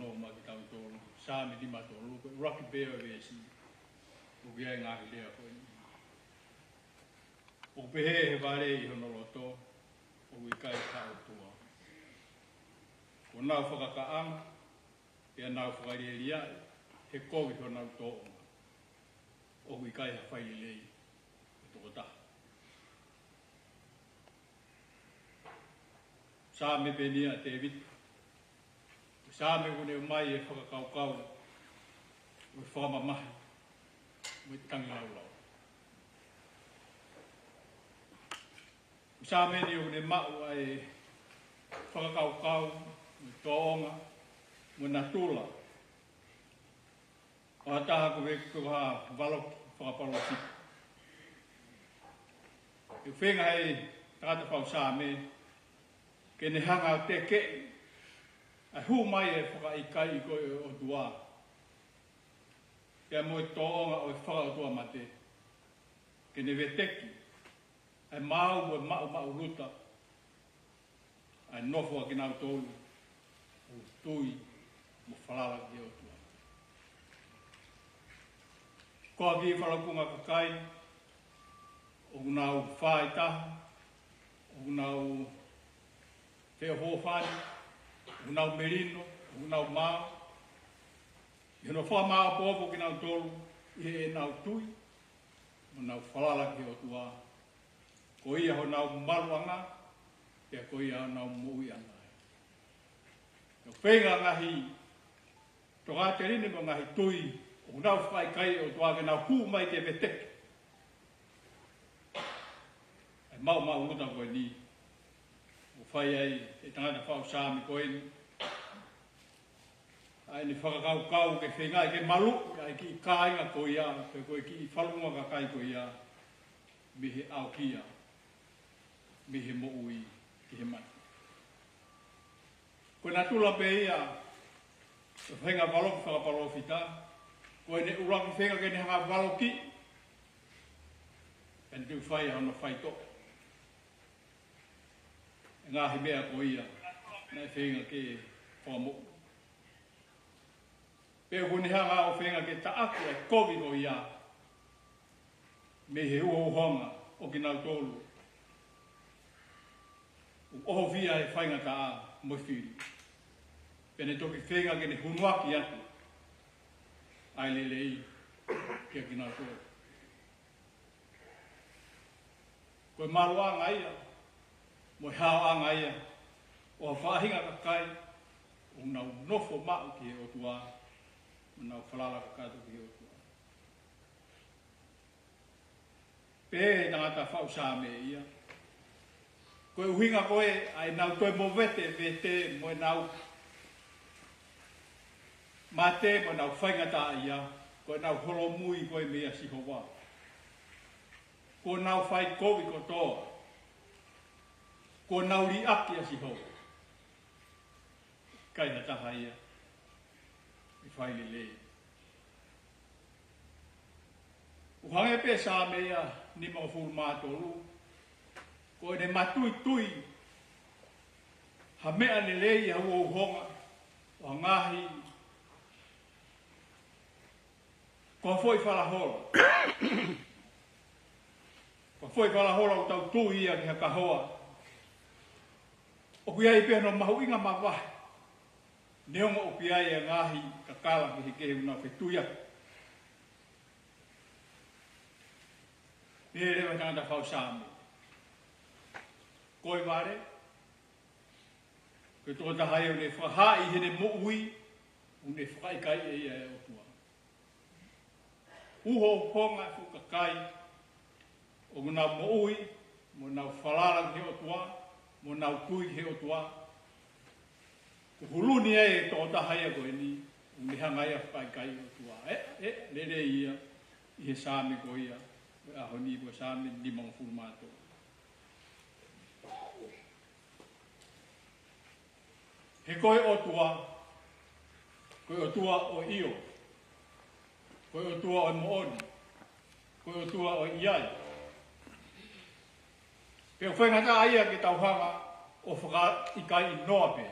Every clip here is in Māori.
no ma ki tau tolu sa mi di ma tolu ko rocky bear ve si o ge nga hi le ko o pe he vale I hono loto o I kai ka o tua ko na fa ka ang e na fa ri ria he ko I hono to o I kai ha fai le to ta sa me benia David sa me une mai e fa ka ka o fa ma mai mo tang lau lau sa me ni une ma ai fa ka ka mo tonga mo na tula o ta ko ve ko ha valo fa pa lo si e fenga ai ta ta fa sa me ke ne hanga te ke a hu mai e whaka I kai ko o tua ke mo toonga o whaka o tua mate ke ne veteki ai mau mau ruta ai nofo a kina o tolu o tui mo whalala ki o tua ko a ki whalakunga kakai o unau whae taha o unau te hofani, unau merino, unau mao. I no wha mao popo ki nau tolu, I he nau tui, unau whalala ki o tua. Ko ia ho nau maruanga, e ko ia ho nau mui anga. No whenga ngahi, to ngā te rini mo ngahi tui, o nau whai kai o tua ke nau hu mai te veteke. E mau uta koe ni. Whai ai, e tangata whao sāmi koe ni. Ai ni whakakau ke whengai ke malu, ai ki kāinga koe ia, koe ki whalunga ka kai koe ia, mihe au kia, mihe mo ui ki he mai. Koe nā tula pe ia, whenga walo ki whakapalo whita, koe ne uraki whenga ke ne hanga walo ki, en tu whai hana whai toa. Ngā he mea ko ia, nai whenga ke whamu. Pea hune hanga o whenga ke taaku e kovi o ia, me he uohonga o ki nau tolu. O oho via he whainga ta a mo whiri. Pene toki whenga ke ne hunuaki atu, ai lelei kia ki nau tolu. Koe maruanga ia, mo hao anga ia, o whahinga ka kai, o nau nofo mau ki o tua, o nau whalala ka kato ki o tua. Pē tangata whau sā me ia. Koe uhinga koe, ai nau toi mo vete mo nau mate, mo nau whaingata ia, koe nau holo mui koe mea siho wā. Koe nau whai kovi kotoa, ko nauri aki a si hou. Kai na taha ia. I whai le lei. Uhange pe sā mea ni mga furu mātolu. Ko ne matui, ha mea le lei ha ua uhonga. O ngahi. Ko foi whalahola. Ko foi whalahola o tau tui ia ki ha kahoa. O kuia I pēno mahu inga mawahe. Neonga o kuia I a ngahi ka kala ki he kehe unau whetuia. Nere rewa tangata whau sāme. Koe ware. Koe tō tahai o ne whahai hene mo ui. Une whaikai e ia e o tua. Uho honga whukakai. O nau mo ui. Mo nau whalala ki o tua. Mo nau tui he o tua. Ko huluni e tō tahai a koe ni. Uni hangai a whaikai o tua. Lere ia. I he sāme ko ia. Aho ni ko sāme ni mga furmato. He koe o tua. Koe o tua o io. Koe o tua o mooni. Koe o tua o iai. Pe o whaingata aia ki tau hanga o whaka ikai I noa pe.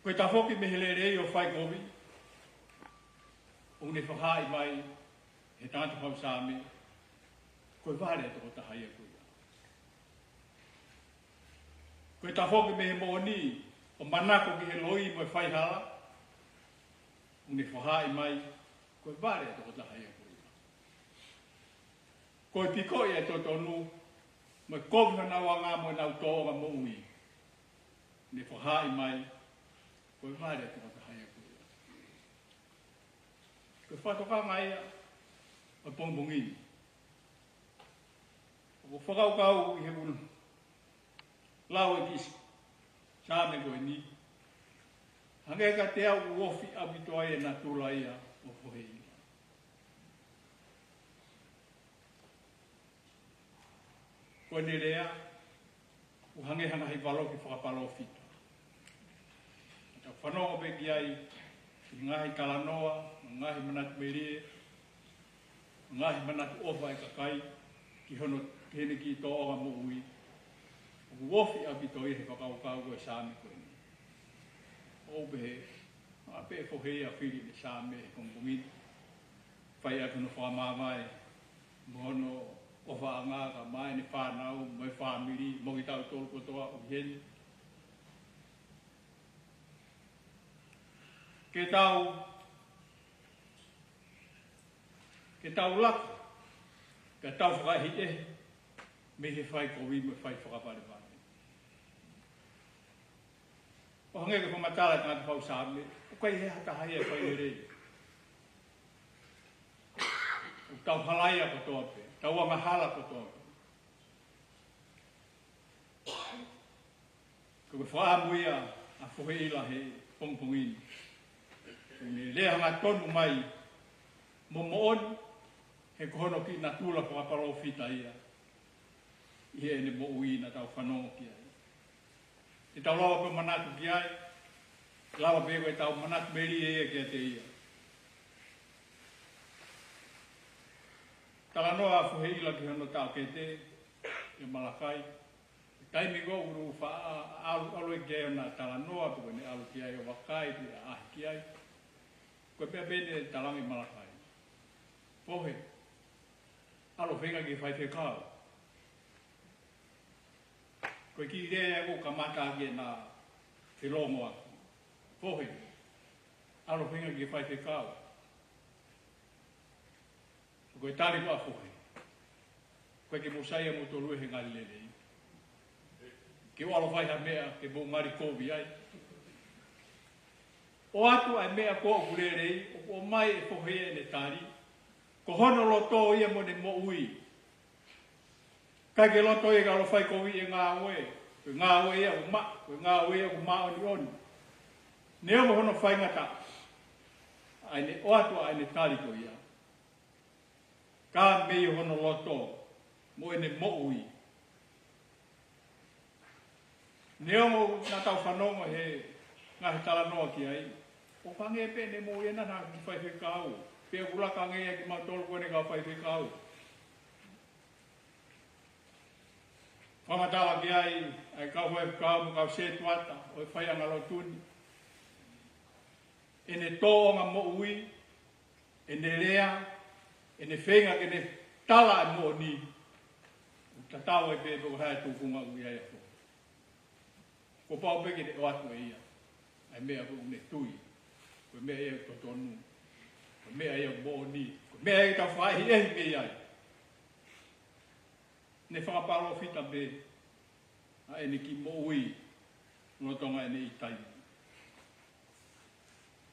Koe ta whoki me hele rei o whai kowi. O ne whahai mai he tātu hau sāme. Koe whare toko ta haia koe. Koe ta whoki me he mooni o manako ki he loi mo e whai hala. O ne whahai mai. Koe whare toko ta haia koe. Koe pikoi e totonu. Mo e kovna na wanga mo e nau tōga mo ui. Ne whahai mai. Koe whare toko ta haia koe. Koe whatoka ngai a pongpongini. O whakau kau i he unu. Lau e kisi. Sāme koe ni. Hange ka te au uofi abitoa e na tula ia o whohei. Koe ne rea. O hange hana hei walo ki whakapalo fita. Ata whanonga pe ki ai. I ngahi kalanoa. Ngahi manatu merie. Ngahi manatu ofa e kakai. Ki hono hene ki tō oga mo ui. O wofi abito i he whakaukau koe sāme koe ni. O behe. A pe whohei a whiri ni sāme e kongomit. Whai atu no whamamai. Mohono ofa anga ka mai ni whanau. Moi whamiri. Mogi tau tōru kotoa o heni. Ke tau laka. Ka tau whakahi e. Me he whai kowi me whai whakapare whane. O hange ka whamatala ka ngā whau sāme. O kai he hatahai e whai rei. O tau halai a kotoa pe. Tau anga hala kotoa pe. Ko me whaamuia a whoheila he pongpongini. Ne lea ngā tonu mai. Momooni. He kohono ki na tula whakaparo whita ia. Ia ene mo ui na tau whanongo ki ai. E tau lawa pe manatu ki ai. Lawa pe koe tau manatu meri e ia ki a te ia. Tala noa a whuheila ki hono tau ke te. E malakai. Taimi go uru wha alu e ki ai ona tala noa. Koe ne alu ki ai o wakai. Te ahi ki ai. Koe pia bene talangi malakai. Pohe. Alo whenga ki whai whekau. Koe ki rea ko ka mata ki na whilongo aku. Pohe. Alo whenga ki whai whekau. Koe tari ko a pohe. Koe ki mosaia mo tolu e he ngari lelei. Ke o alo whai ha mea ke mo ngari kovi ai. O atu ai mea ko o kurerei. O mai e pohe e ne tari. Ko hono loto ia mo ne mo ui. Kai ke loto ia ka lo whai kowi e ngā oe. Koe ngā oe ia o ma. Koe ngā oe ia o ma oni oni. Neo mo hono whai ngata. Ai ne o atua ai ne tariko ia. Ka mei hono loto. Mo e ne mo ui. Neo mo nga tau whanonga he ngahi tala noa ki ai. O pange pe ne mo ia nana ki whai whekau. Pea kulaka ngea ki matolo koe ne ka whai whekau. Whamatala ki ai kau whai whekau mo kau setuata, o whai angalo tuni. E ne tōonga mo ui, e ne rea, e ne whenga ke ne tala e mo ni. Ta tau e pe ko hae tūkunga ui ai ako. Ko pao peke ne o atu e ia. Ai mea ko ne tui. Ko mea e totonu. Mea ia mo ni. Mea ia tau whai e mea ai. Ne whakaparo whita be. A e ne ki mo ui. Notonga e ne i tai.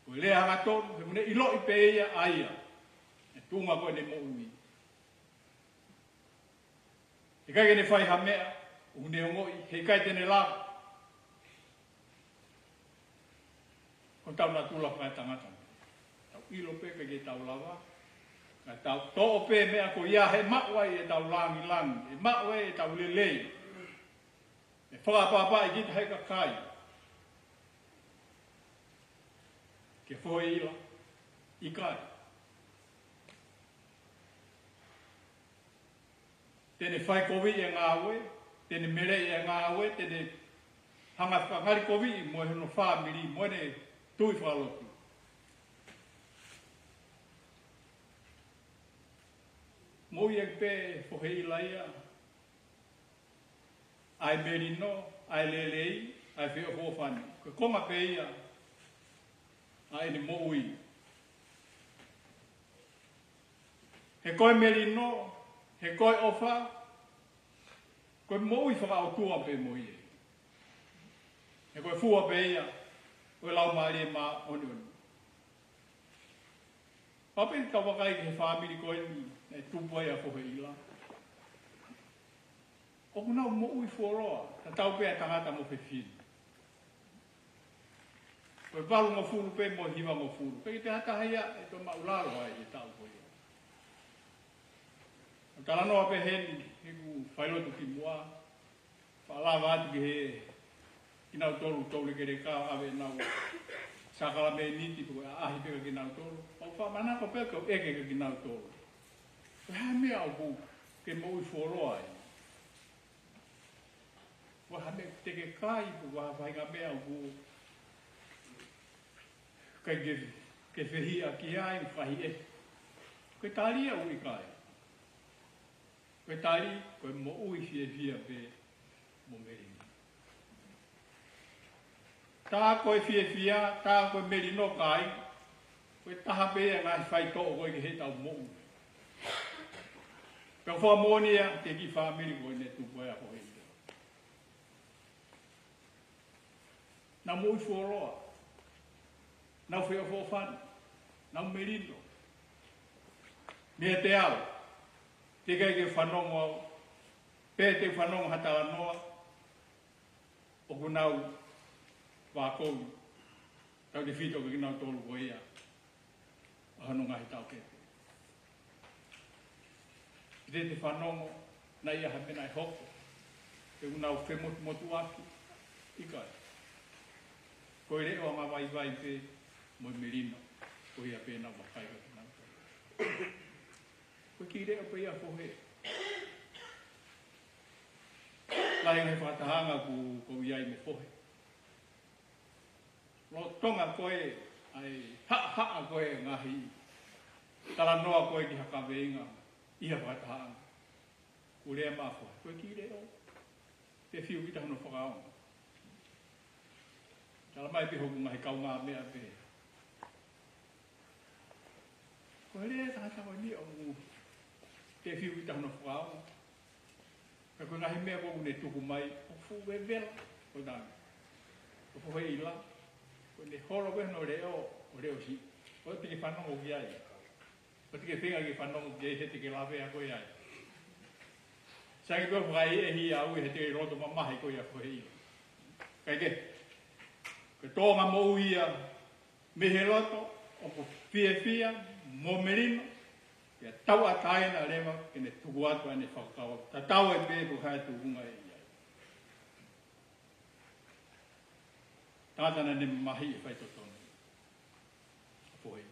Ko e lea hanga tonu. He mune ilo i pe ia aia. E tunga ko e ne mo ui. He kai ne whai ha mea. Une o ngoi. He kai tene la. Ko tau na tula whai tangata. Ilo pepe ke tau lawa. Ka tau to'o pe mea ko ia he mawai e tau langi langi. E mawai e tau lelei. E whakapapa i kita hei kakai. Ke whoe ila. I kai. Tene whai kowi e ngā ue. Tene mere e ngā ue. Tene hanga whakangari kovi mo he no whamiri mo ne tui whalotu. Mo i pe whohei laia, ai merino, ai lelei, ai whio hōwhani. Ko konga pe ia, ai ni mo ui. He koe merino, he koe ofa, koe mo ui whakautua pe mo i. He koe fua pe ia, koe lau maari e maa oni oni. Pape ka wakai ke whamiri koe ni, e tupai a kohe ila. O kuna mo ui fuoroa, ta tau pe a tangata mo pe whini. Koe walu mo furu pe mo hiwa mo furu. Peki te hata haia e to maularo ai e tau koe. Tala noa pe heni, he ku whailotu ki mua, whaalawa atu ki he, kinau tolu tolu kere kā awe nau. Sakala me niti ko ahi peka ki nau tolu. Pau whamana ko peka o eke ki nau tolu. Ko hea mea au ku ke mo ui fuoroa ai. Wa hame teke kai ku wa whainga mea au ku kai ke whihia ki ai whahi e. Koe tālia ui kai. Koe tāli, koe mo ui whia pe mo meri. Tā koe whia, tā koe meri no kai, koe taha pe a ngai whai tō koe ke he tau mo ui. Pea wha mōnia, te ki whamiri koe ne tupoe a koe ite. Nā mo ui fuoroa, nā whia whofani, nā merino. Mea te au, te kai ke whanongo au, pē te whanongo hatawa noa, o kunau wākou, tau te whito ke kinau tōru ko ia, a hano ngahi tau kete. Te te whanongo, na ia hapena e hoko, te kunau whemotu motu aki, ikai. Ko i reo anga vai vai pe, mo merino, ko ia pēna wakai ka kinau. Ko ki reo pe ia whohe. Lai ngai whatahanga ku iai me whohe. Lo tonga koe ai ha koe ngahi. Tala noa koe ki haka veinga, ia whatahanga. Ku rea maa whohe. Ko ki reo. Te whiu kita hono whakaonga. Tala mai pe hoku ngahi kau ngā mea pe. Ko rea tahata koe ni o te whiu i tahuna whakao. Ka koe ngahi mea koe ne tuku mai, o fu we vela, ko tāne. O fu hei ila, ko ne horo wehno reo si. O te ke whanongo ki ai. O te ke whenga ki whanongo ki ai, he te ke lawe a koe ai. Sangi koe whakai e hi au, he te ke roto mamahi koe a fu hei ila. Kai ke, ko tōnga mo uia, me he loto, o ko fia, mo merino, ia tau a taina rewa ke ne tuku atu ane whakakawa. Ta tau e pē ko hae tukunga e iai. Tātana ne mahi e whaitotonu. Apohei.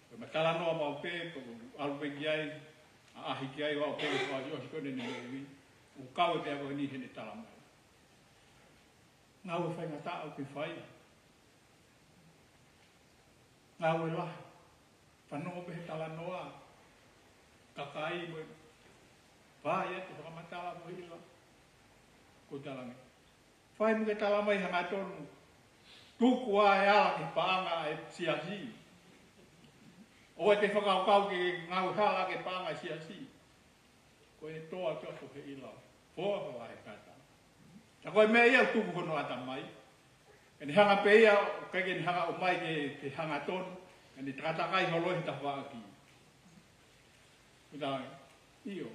Koe matala noa mau pē, ko alupe ki ai, a ahi ki ai, wao pē ko a yosi kone ne mewi. U kau e pē koe ni hene tala mai. Ngau e whainga tā au ke whai. Ngau e lahi, whanongo pehe tala noa, kakai mo, whai atu whakamatala mo hila, ko talangi. Whai mo ke tala mai hanga tonu, tuku a e ala ki paanga e siasi. O e te whakaukau ki ngau hala ke paanga e siasi. Ko e toa tuako he ila, poa hawa he kata. Ta koe mea ia tuku hono ata mai. E ni hanga pe ia, kai ke ni hanga o mai ke hanga tonu, e ni takatakai holohi ta whaaki. Kutai, iyo.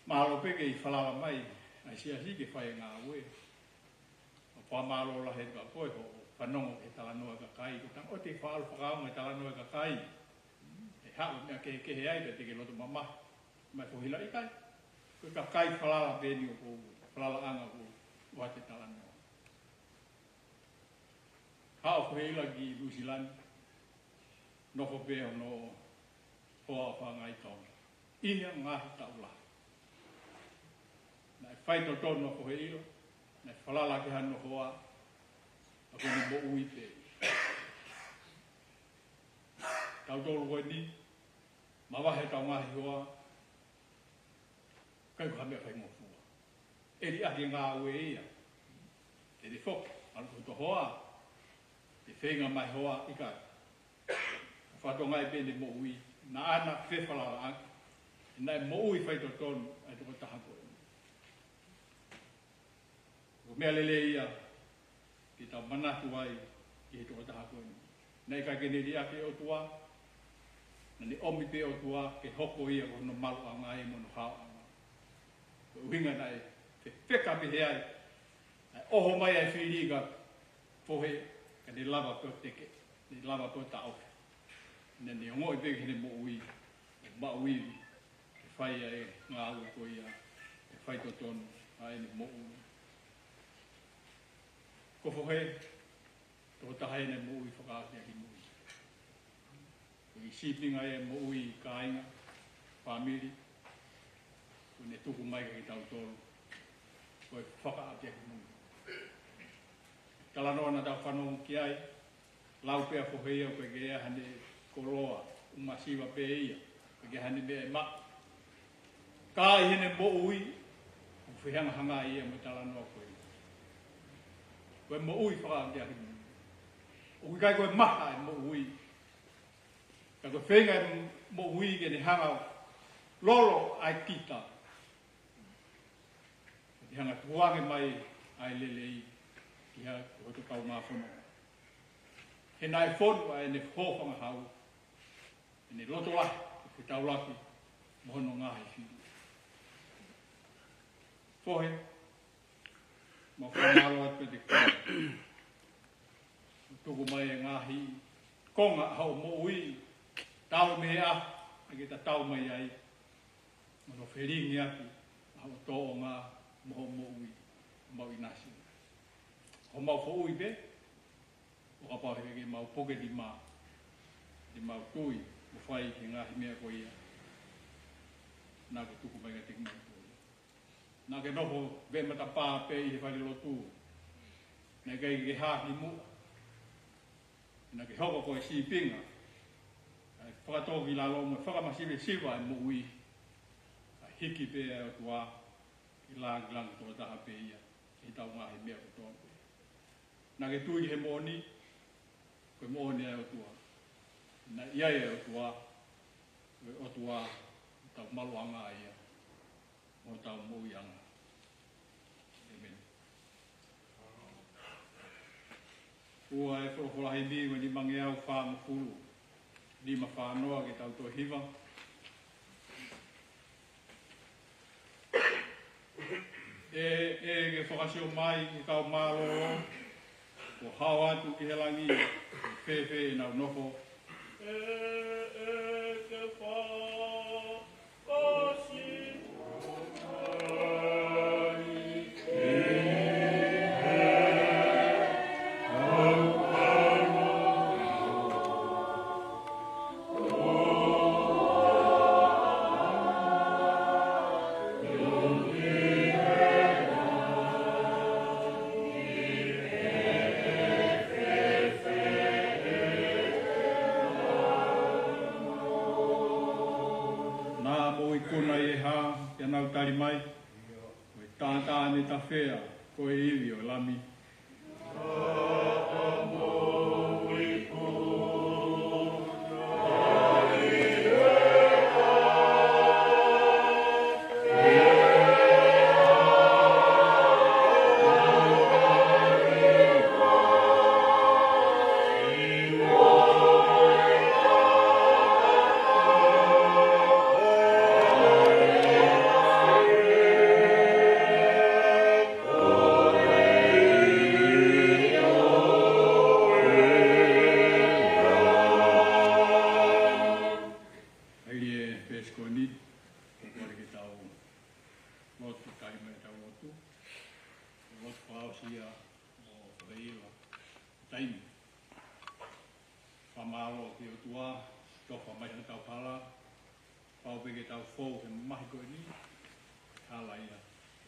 Mahalo peke i whalawa mai, ai sia si ke whae ngā ue. O whamalo la he ka koe ho, whanongo e talanoa ka kai. Kutang o te whaalo whakaonga e talanoa ka kai. E hao mea ke he ai te ke loto mama. Mai whohila i kai. Koe ka kai whalala pēni o ko, whalala anga ko, wa te talanoa. Hao whehila ki Lusilani, noko pēo no hoa whangai taonga. Ia ngahi taula. whai to tono ko he ilo, na whalala ke hano hoa, a kone mo ui te. Tau tolu koe ni, ma wahe tau ngahi hoa, kai ko hamea whai ngofua. Eri ahi ngā ue ia, e te whok, alu ko to hoa, te whenga mai hoa i kai. Whatonga e pene mo ui, na ana whewhalala aki, nai mo ui whai to tonu, ai toko taha koe. Ko mea lele ia, ki tau manatu ai, ki he toko taha koe. Nei kai kene ri ake o tua, na ni omi pe o tua, ke hoko ia ko no malu a ngai mono hao a ngai. Ko uhinga nai, te wheka pe he ai, ai oho mai ai whiriga, pohe, ka ni lava pe o teke, ni lava pe o ta ofe. Nē ni ongo i peke hene mo ui, e ma ui, ke whai e ngā ua ko ia, ke whai to tonu, a ene mo ui. Ko whohe, tō taha ene mo ui whakaate aki mo ui. Ko i sipinga e mo ui ka inga, whamiri, ko ne tuku mai ki tau tolu, ko e whakaate aki mo ui. Talanoa na tau whanau ki ai, lau pēr whohe ia koe ke ea hane koroa, umasiwa pe ia, ke hane me ma. Ka i hene mo ui, whihanga hanga ia mo talanoa koe. Koe mo ui whakaate aki mo ui. Ui kai koe maha e mo ui. Ka koe whenga e mo ui ke ne hanga lolo ai kita. Ke hanga tuange mai ai lele i, ki ha koe to kau ngā whono. He nai whonu ai ne whōwhanga hau. Ne loto lahi, ke tau laki, mohono ngāhi whiri. Whohe, ma whanaro atu te koe. Tuku mai e ngāhi, konga hau mo ui, tau me a, a ke ta tau mai ai, mono wheringi aki, hau tō o ngā moho mo ui, mau i nasi. Ho mau who ui pe, o ka pāwheke ke mau poke di mau tui, mo whai ki ngāhi mea ko ia. Nā ke tuku mai ka te mai ko ia. Nā ke noho ve mata pā pe i he whare lotu. Nā ke ke hāki mua. Nā ke hoko ko e si pinga. Whakatoki la lomo, whakamasiwe siwa e mo ui. Hiki pe e o tua, i langi langi tō taha pe ia. I tau ngāhi mea ko tōku. Nā ke tui he mōni, koe mōni e o tua. Nā iai e o tua, tau malu anga ia, o tau mui anga. Amen. Ua e whakolahi miwa ni mange au whaama furu, ni ma whaanoa ki tau tō hiva. E whakasio mai ki kau mālo, ko hao atu ki he langi, whewhe e nau noho. Ke whakasi, mai, koe tātāne ta whea, koe iwi o lami.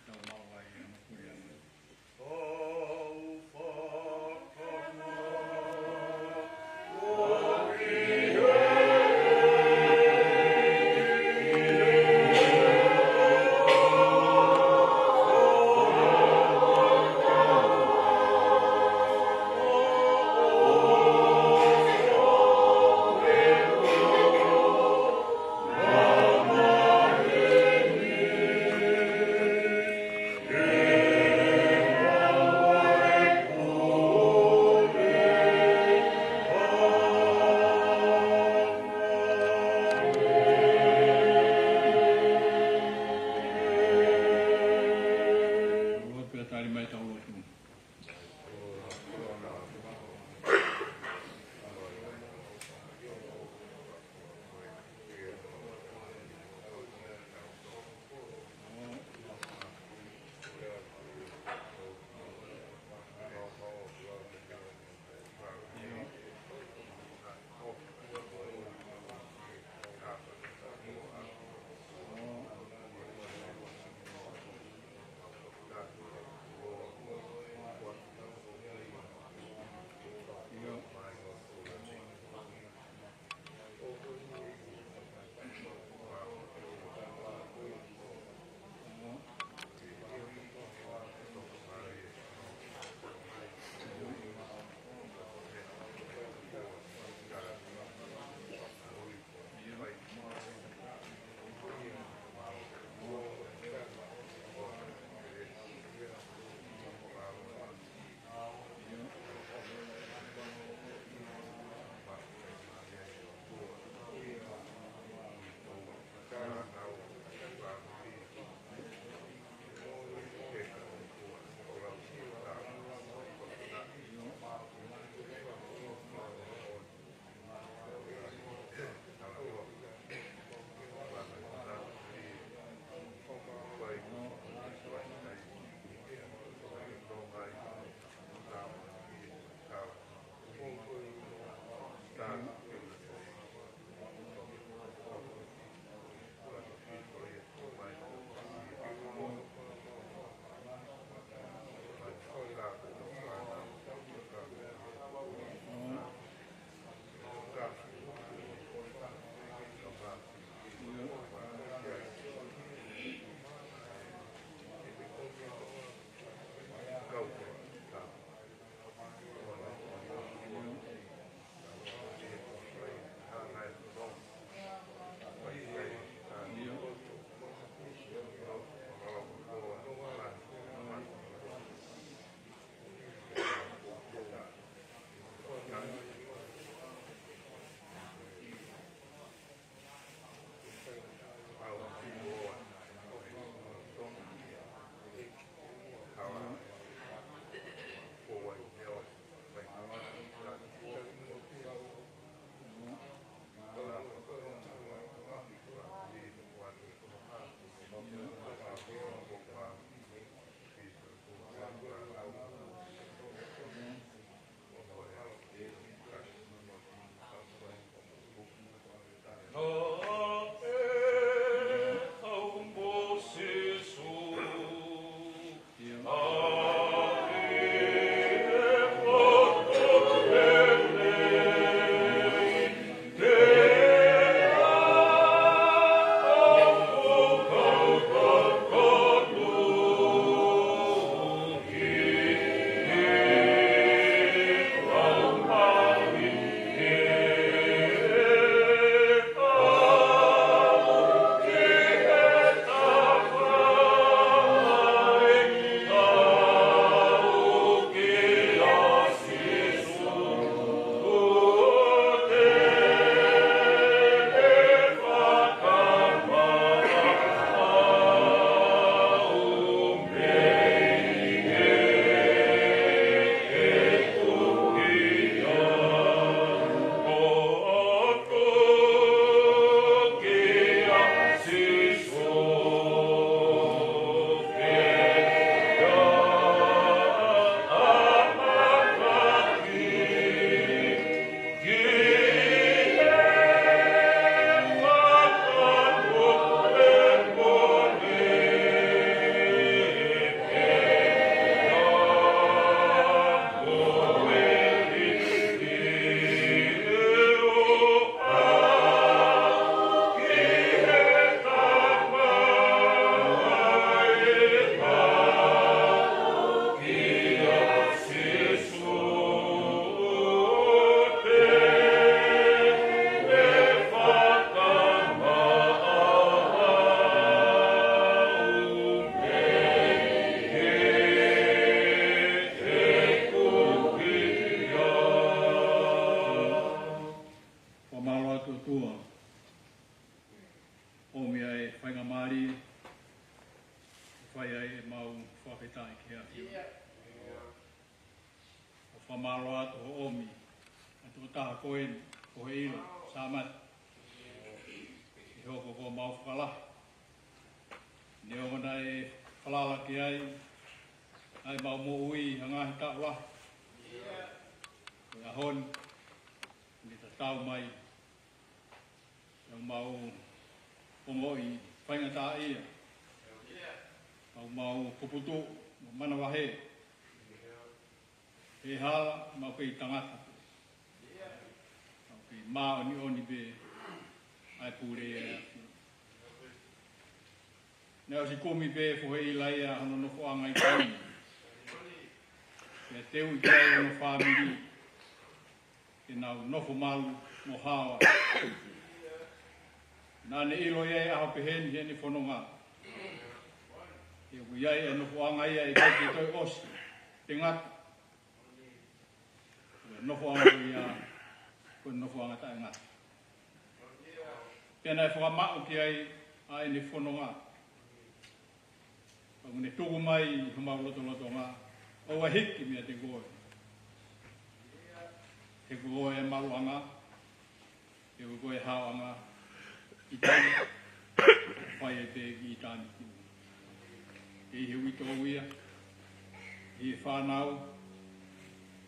Yeah. whai ai mau whakaitai ki a whio. O whamaro atu ho omi, atu o taha koen, o he ilo, sāmat. I hoko ko mau whakalahi. Ne o mana e whalala ki ai mau mo ui hangahi tau lahi. Koe ahon, ni ta tau mai, mau pongoi, whaingata ia. Mau kuputu, mana wahe. He hala, mau kei tangata. Mau kei maa ni oni be, ai pūre e. Nea o si komi be, fuhe i laia, hano no whaanga i kaini. Pea teu i kai hano whamiri. Ke nau nofo malu, no hawa. Nā ne ilo iei aho peheni, heni whanonga. Ke ku iei e nofo anga ia e kai ki toi osi, te ngata. Koe nofo anga ia, koe nofo anga ta e ngata. Pena e whakamau ki ai, a e ne whanonga. Pangu ne tuku mai, humau loto ngā. Owa hiki mea te goe. He goe e maluanga, he goe hauanga, I tani, whai e pēki I tani ki. E he wito uia, e whanau,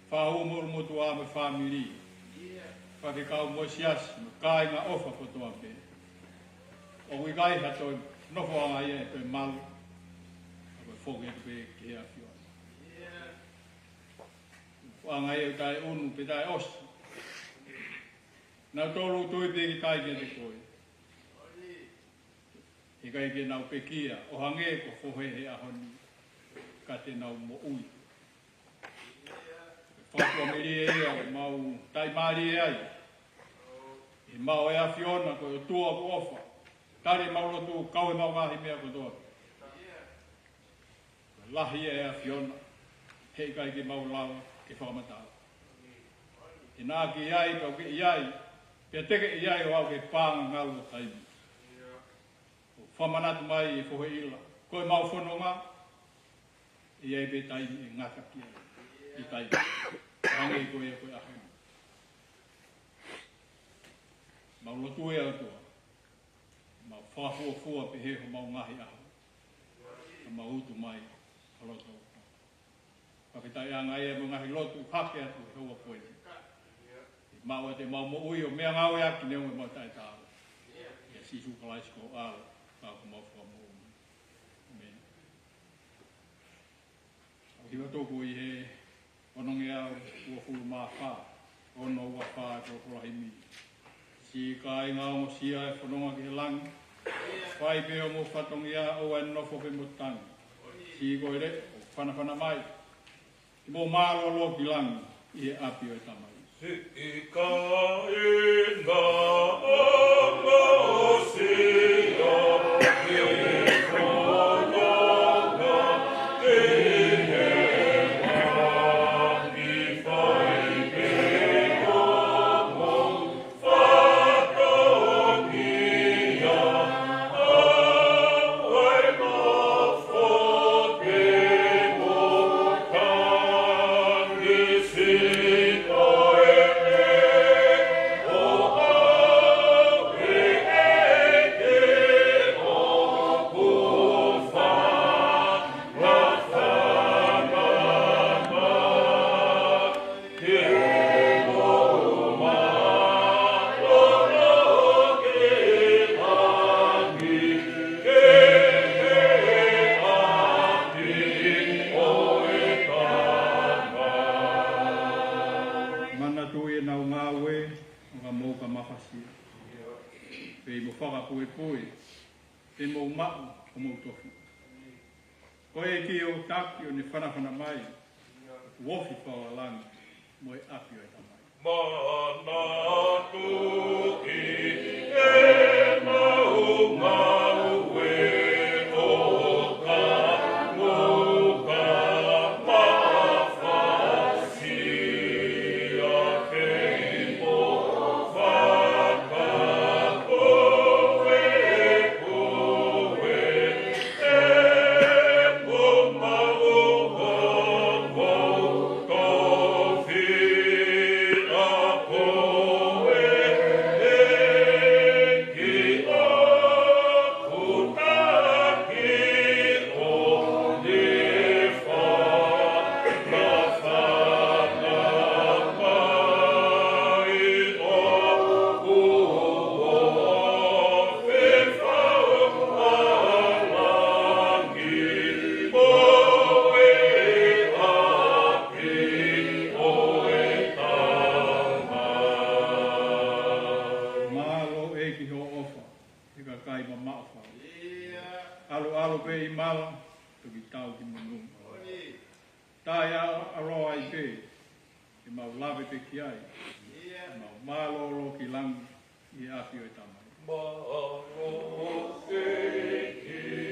whahu moro motu a me whamiri. Whake kau mosiasi, me kai ngā ofa kotoa pē. O wi kai hatoi, nofo anga ia e toi malu, a koe whoke e pē ki hea whio. Whanga ia tai unu pe tai osi. Nau tolu tui pē ki kai ki te koe. I kai ke nau pekia, o hange ko whohe he ahoni, ka te nau mo ui. Whakua meri e ea, mau tai maari e ai. I mau e a whiona ko o tua ko ofa. Tare mau lotu, kau e mau ngahi mea ko toa. Lahi e a whiona, hei kai ke mau lawa, ke whakamatawa. I nā ki iai, pau ke iai, pia teke iai o au ke pānga ngalu o taimi. Whamanatu mai e whohe ila. Koe mau whanonga, i ei be taimi e ngaka ki I taimi. Hange koe e koe ahena. Mau lotu e atua. Mau whahua fua pe heho mau ngahi aho. Mau utu mai, haloto. Pakitai anga e mo ngahi lotu, hake atu e hoa koe. Mau e te mau mo ui o mea ngau e aki neo e mau tai tāo. E sisu kalaisko alo. Pau mau whamu. Amen. Hiwa tōku I he ononge au ua fulu mā whā. Ono ua whā e kōkora mi. Si kai ngā o sia e whanonga ki he langi. Whai peo mo whatongi a o e nofo pe mo tangi. Si koe re, o whana mai. I mō mālo lo ki langi I he apio e tamai. Si ka e ngā o sia. Koe ki o taki o ne whanawhana mai, wofi whaua langi, mo e apio e tamai. Mana tuki e mau mau e o ka muka mawhasi a kei mo whaka koe koe e tawa, tuki tau ki munu. Tai aroa i pe, e mau lawe pe ki ai, mau maloro ki langi i api o i tamai. Maro ke ki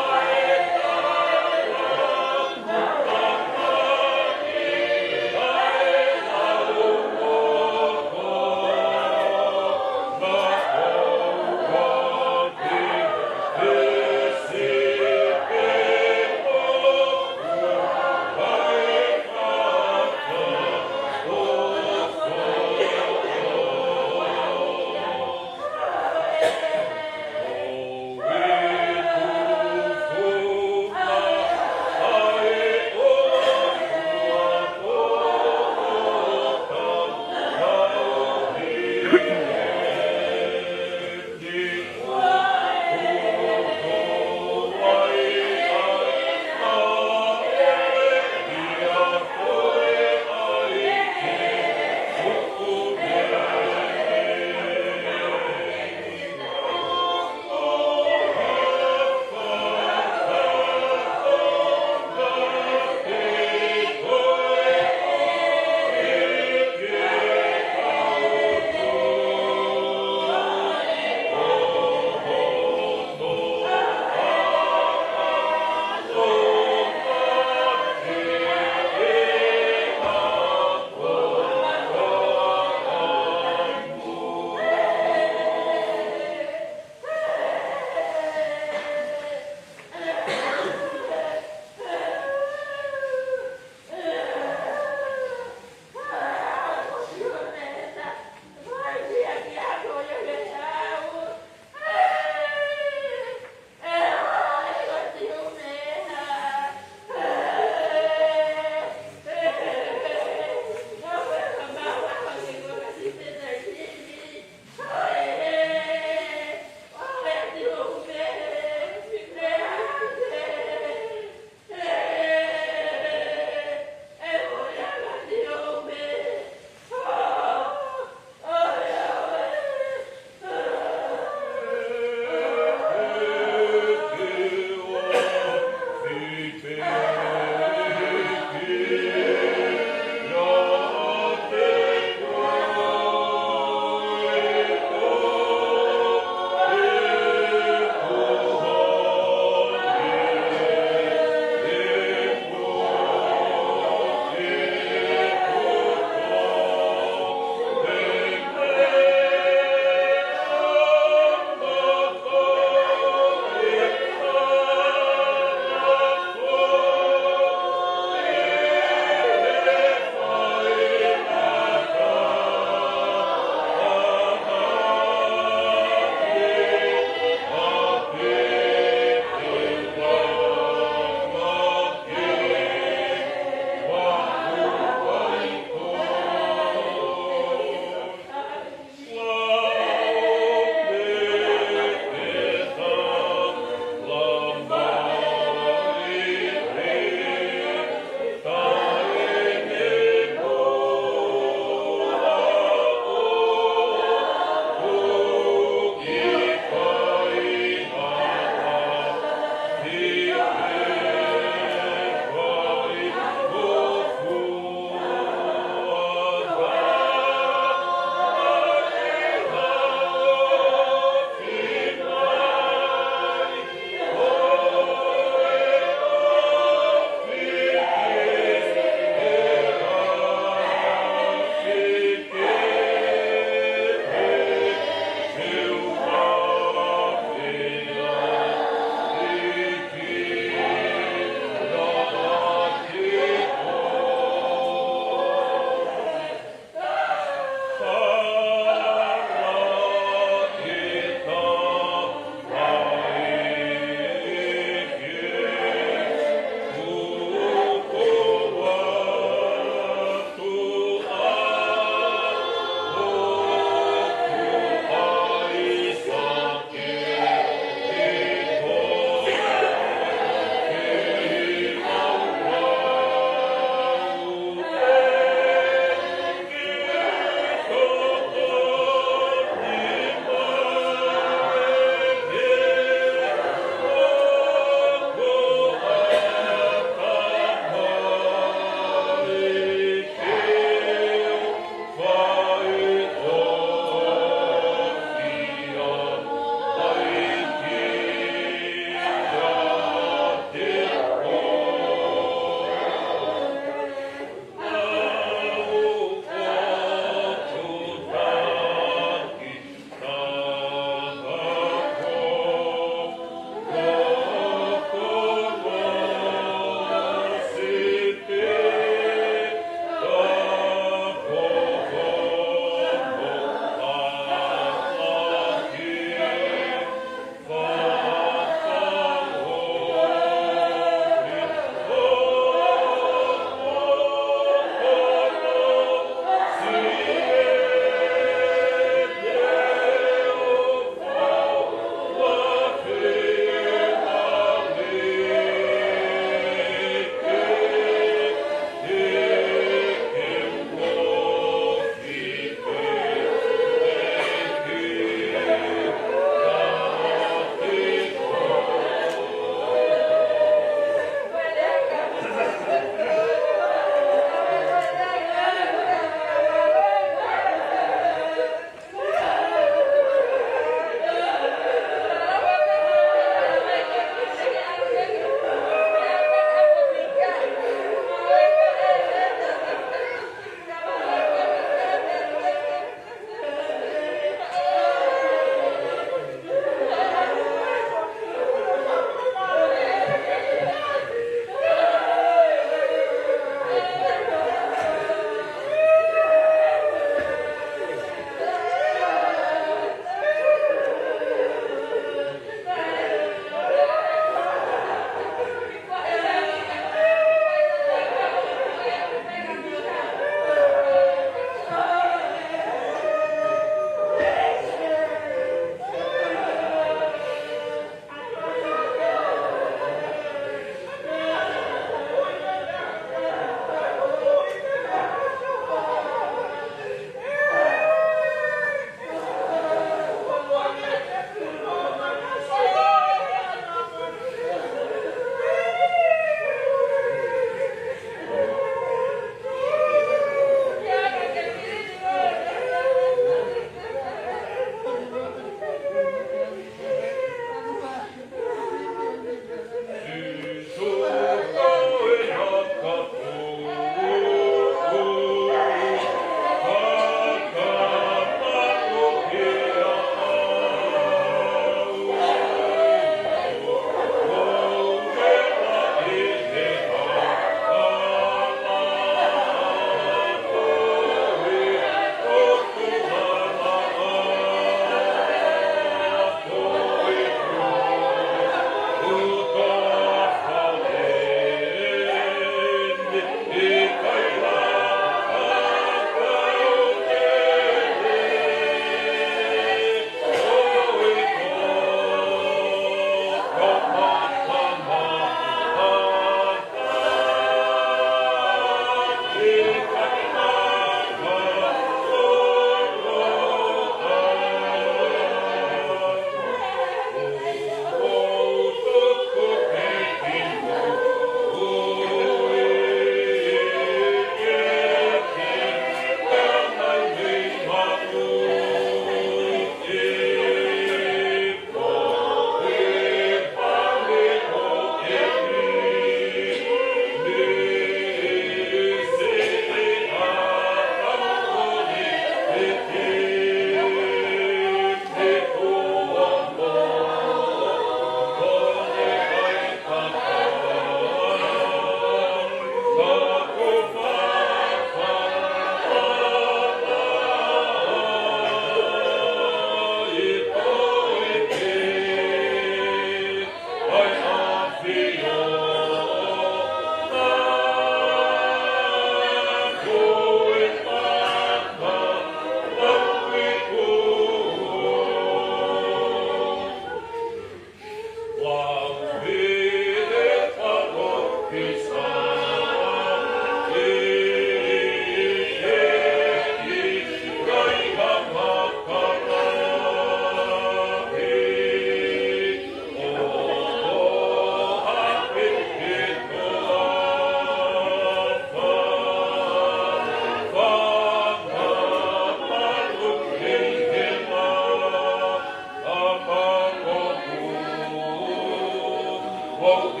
Oh,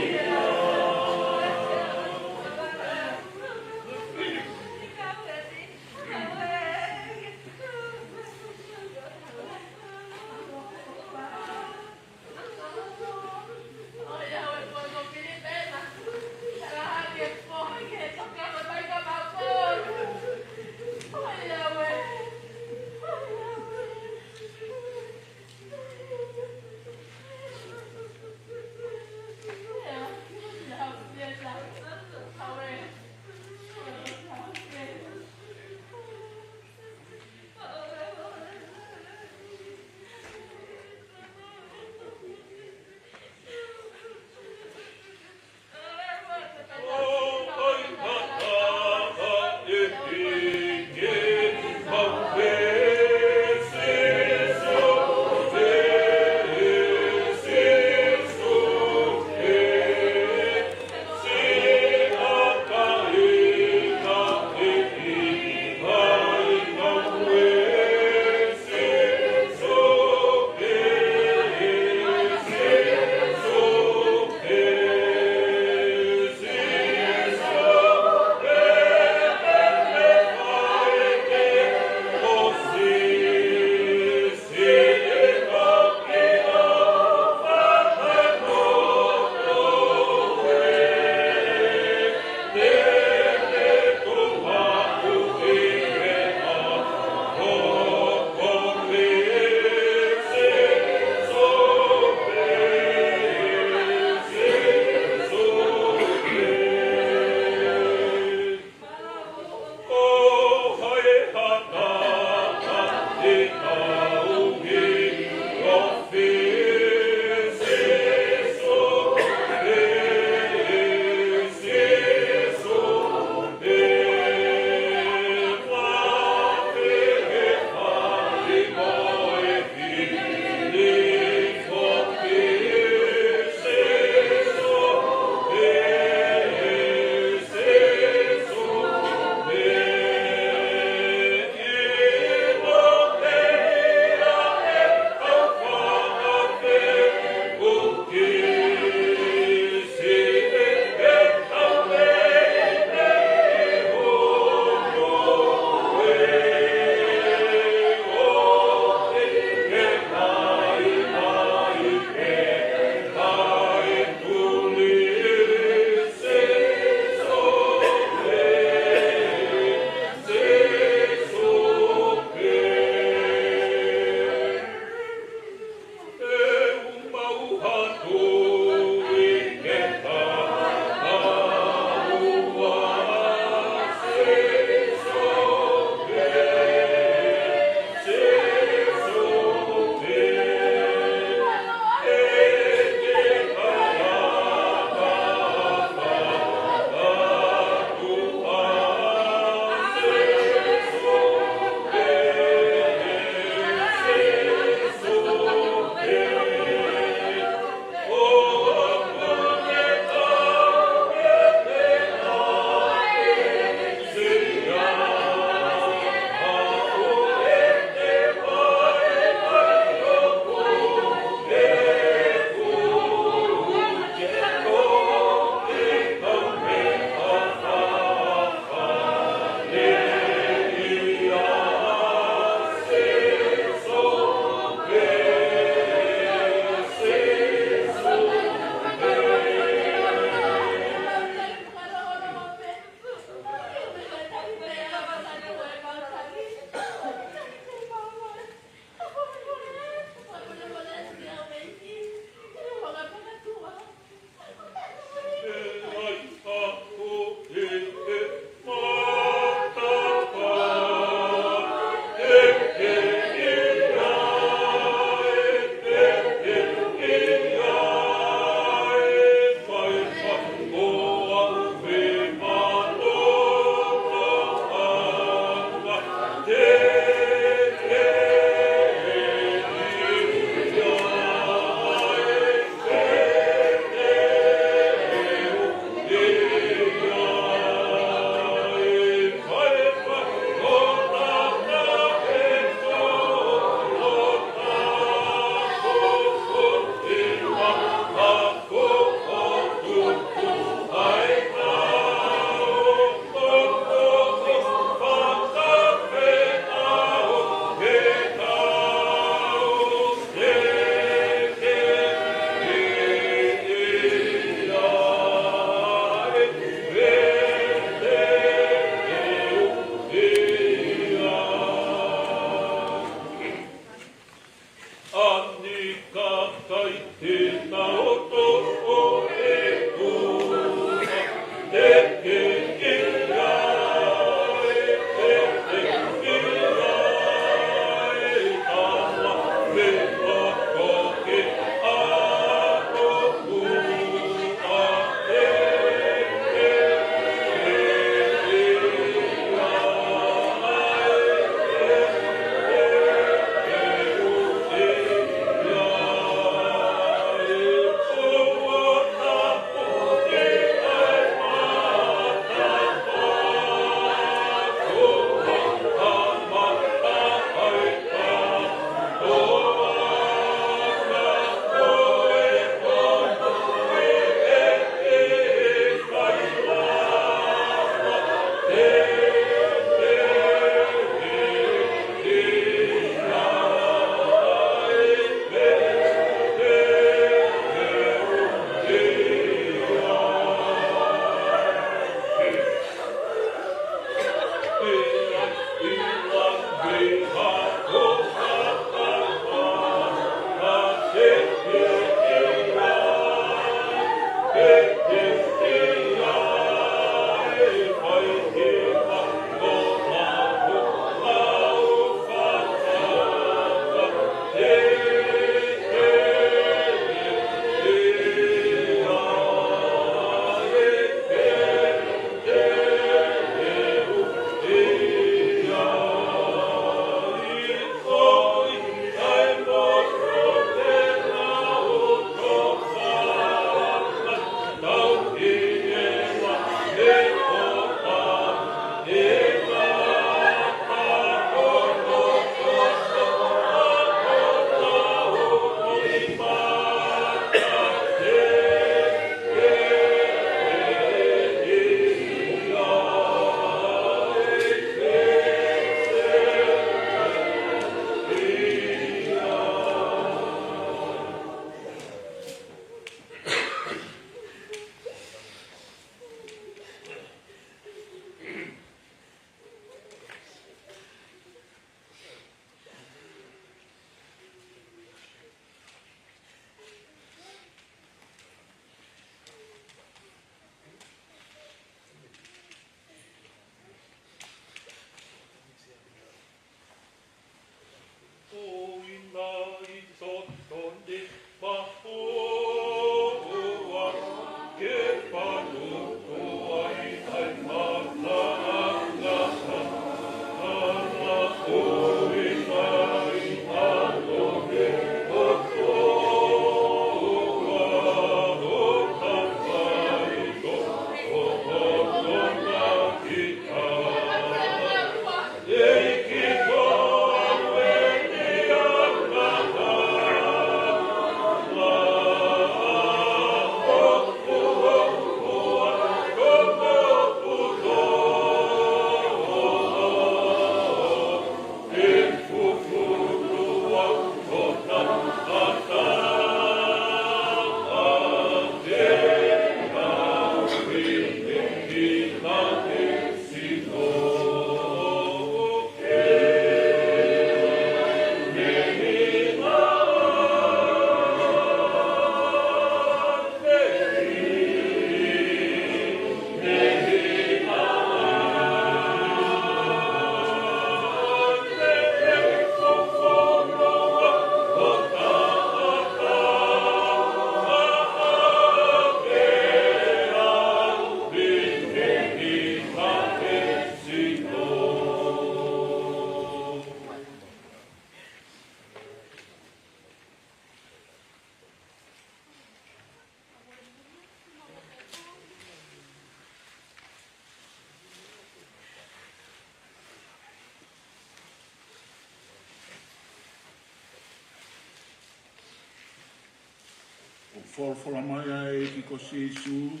Whawhara mai ai ki ko Sisu.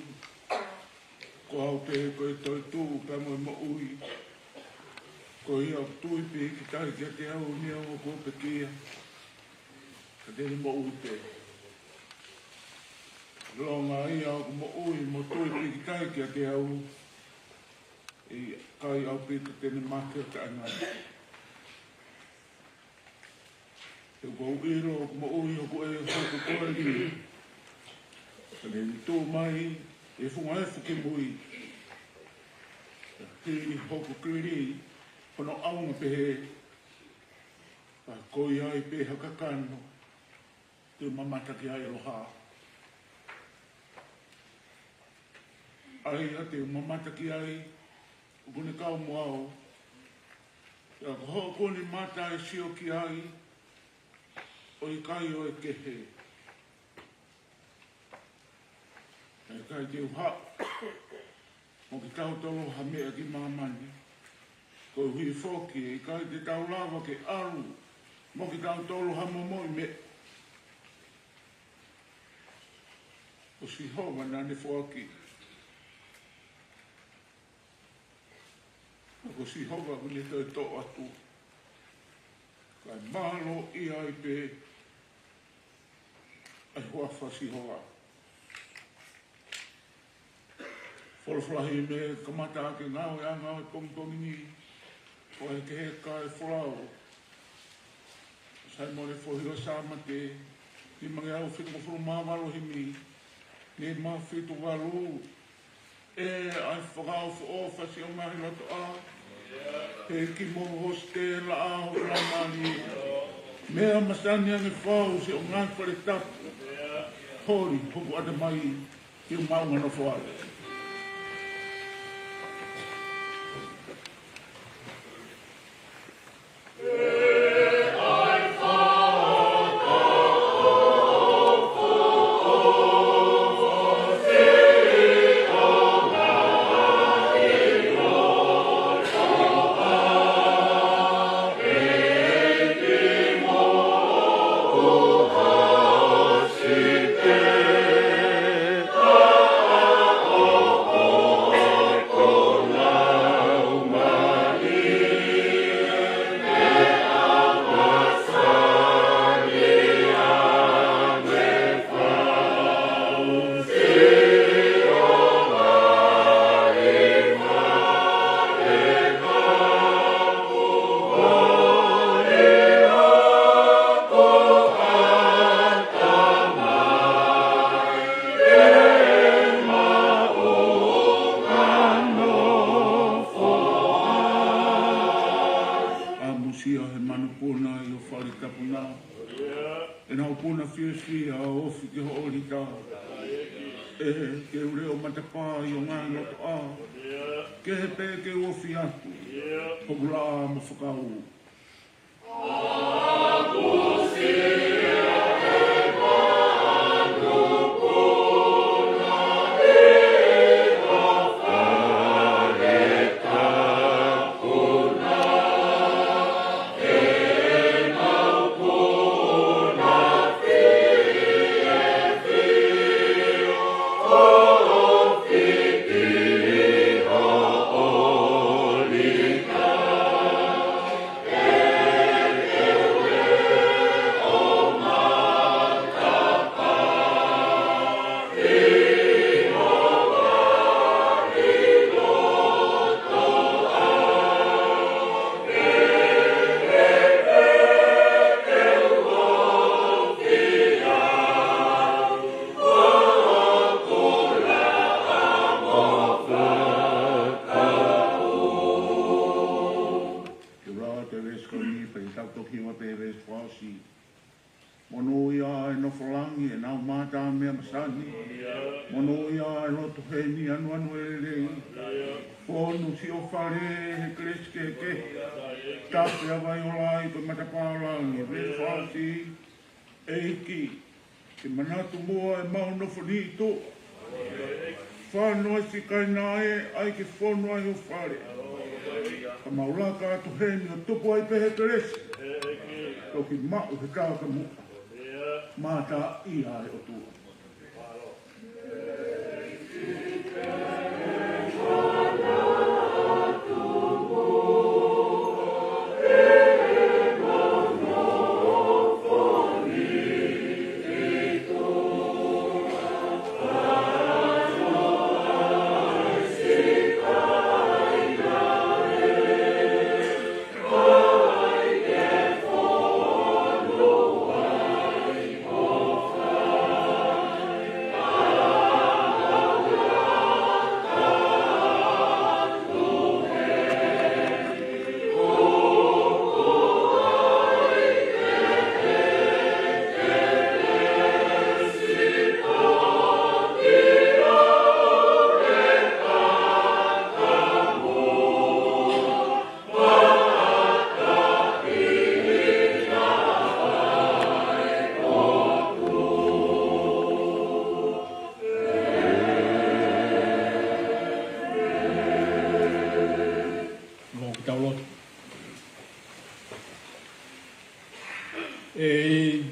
Ko hau te koe toi tū, pēr mo mo ui. Ko i au tui pe ki tai kia te au ni au ko pe kia. Ka te mo ui pe. Longa i au ko mo ui, mo tui pe ki tai kia te au. I kai au pe te tene mate o te angai. Te ko uiro ko mo ui o ko e hoko koe li. Ka te ni tō mai, e whunga e whuke mui. Tēni hoko kiri, whano aunga pehe. Ka koi ai pe hakakano, te mamata ki ai roha. Ai a te mamata ki ai, kune kau moao. Ka hoko ni mata e sio ki ai, o i kai o e kehe. E kai te uha, mo ki tau tolo ha mea ki mamani. Ko hui foki, e kai te tau lava ke aru, mo ki tau tolo ha momoi me. O si hova nane foki. Ko si hova kune toi to atu. Kai malo i ai pe, ai huafa si hova. Wholawhalahi me kamata ake ngau e angau e pongpongi ni. Ko e ke he kai whalau. Sai mo le whohira sāma te. Ni mange au whitu mo whuru māwalo himi. Ni mā whitu walu. E ai whakau whaofa si o mahi loto a. He ki mo hoste la aho la mani. Mea masani ange whau si o ngai whare tapu. Hori, hoku ata mai. Ki o maunga no whare. Whanua si kai nae, ai ke whanua i o whare. Ka mauraka atu heni o tupu ai pehe keresi. Ko ki mau he kāka mu. Māta i ai o tua. e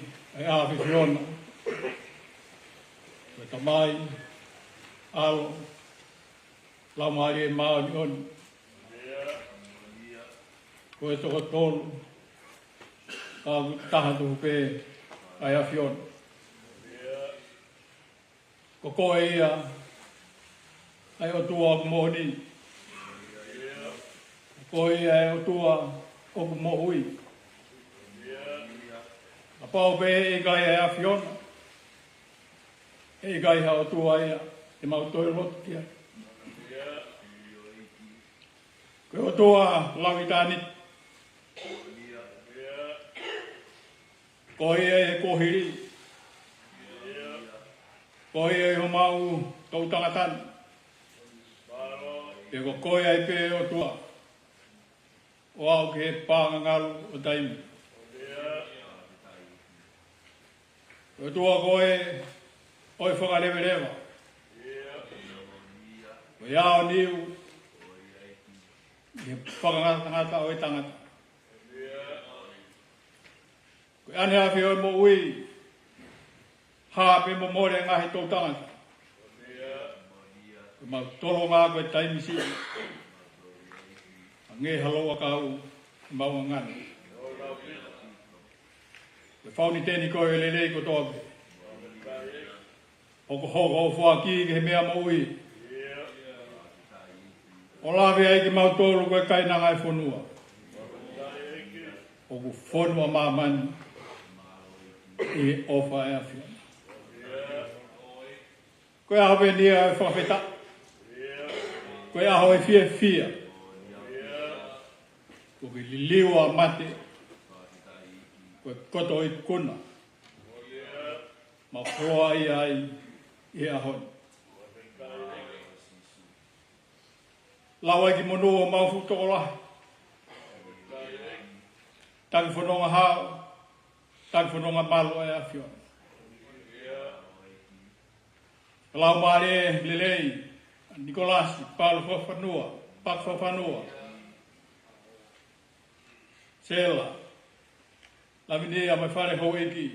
a fiona. Koe tamai, alo, lau maari e maa ni on. Koe toko tolu, ka taha tuhu pe ai a fiona. Ko koe ia, ai o tua ku mohoni. Koe ia ai o tua o ku mohui. A pao pe e gai ai a fiona. E gai ha o tua ia, e mau toi roto kia. Koe o tua lawitani. Koe ia e kohiri. Koe ia e ho mau tau tangatani. E ko koe ai pe o tua. O au ke pānga ngaru o taimu. O tua koe oi whakarewe rewa. O iao niu. E whakangata o e tangata. Koe ane awhi oi mo ui. Hāpe mo more ngahi tau tangata. Koe mau toro ngā koe taimi si. Nge haloa kau mau ngani. Koe whauni tēni koe e lelei ko tōpe. Oko hoko o whaki ke he mea mo ui. O lawe ai ki mau tōru koe kainanga e whonua. Oku whonua māmani e ofa e awhia. Koe aho pe nia e whawheta. Koe aho e fia fia. Koe liliwa mate. Koe koto i kuna. Ma whoa i ai i ahon. Lawa ki monua mau futo lahi. Tangi whanonga hao. Tangi whanonga malo e awhiona. Lau maare lelei. Nikolasi, Paulo Whawhanua, Pak Whawhanua. Sela. Lavinea mai whare hou eki.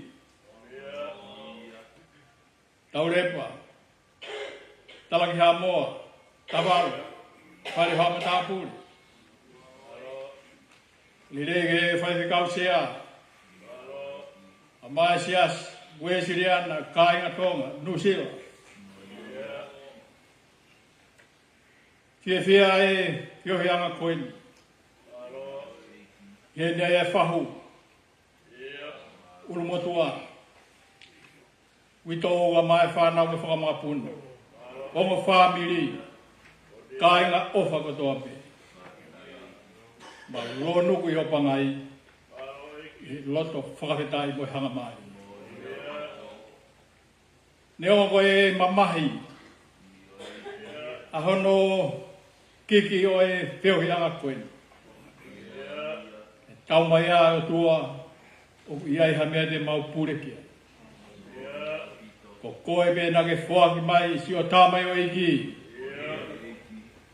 Taurepa. Talaki Hamoa. Tavaru. Whare hama tāpuri. Lirege whare whikau sea. Amai sias. Ue Siriana. Kāinga Tonga. Nusila. Fia e fiohianga koini. He nei e whahu. Urumotua. Wito o mai whanau me whakamapuna. Ongo whamiri. Kāinga ofa kotoa pe. Ma lonuku i hopangai. I loto whakawhetai mo hanga mai. Neo koe mamahi. Ahono kiki o e whiohianga koini. Tau mai a o tua o iai hamea te mau purekia. Ko koe pe nage whoaki mai si o tāmai o iki.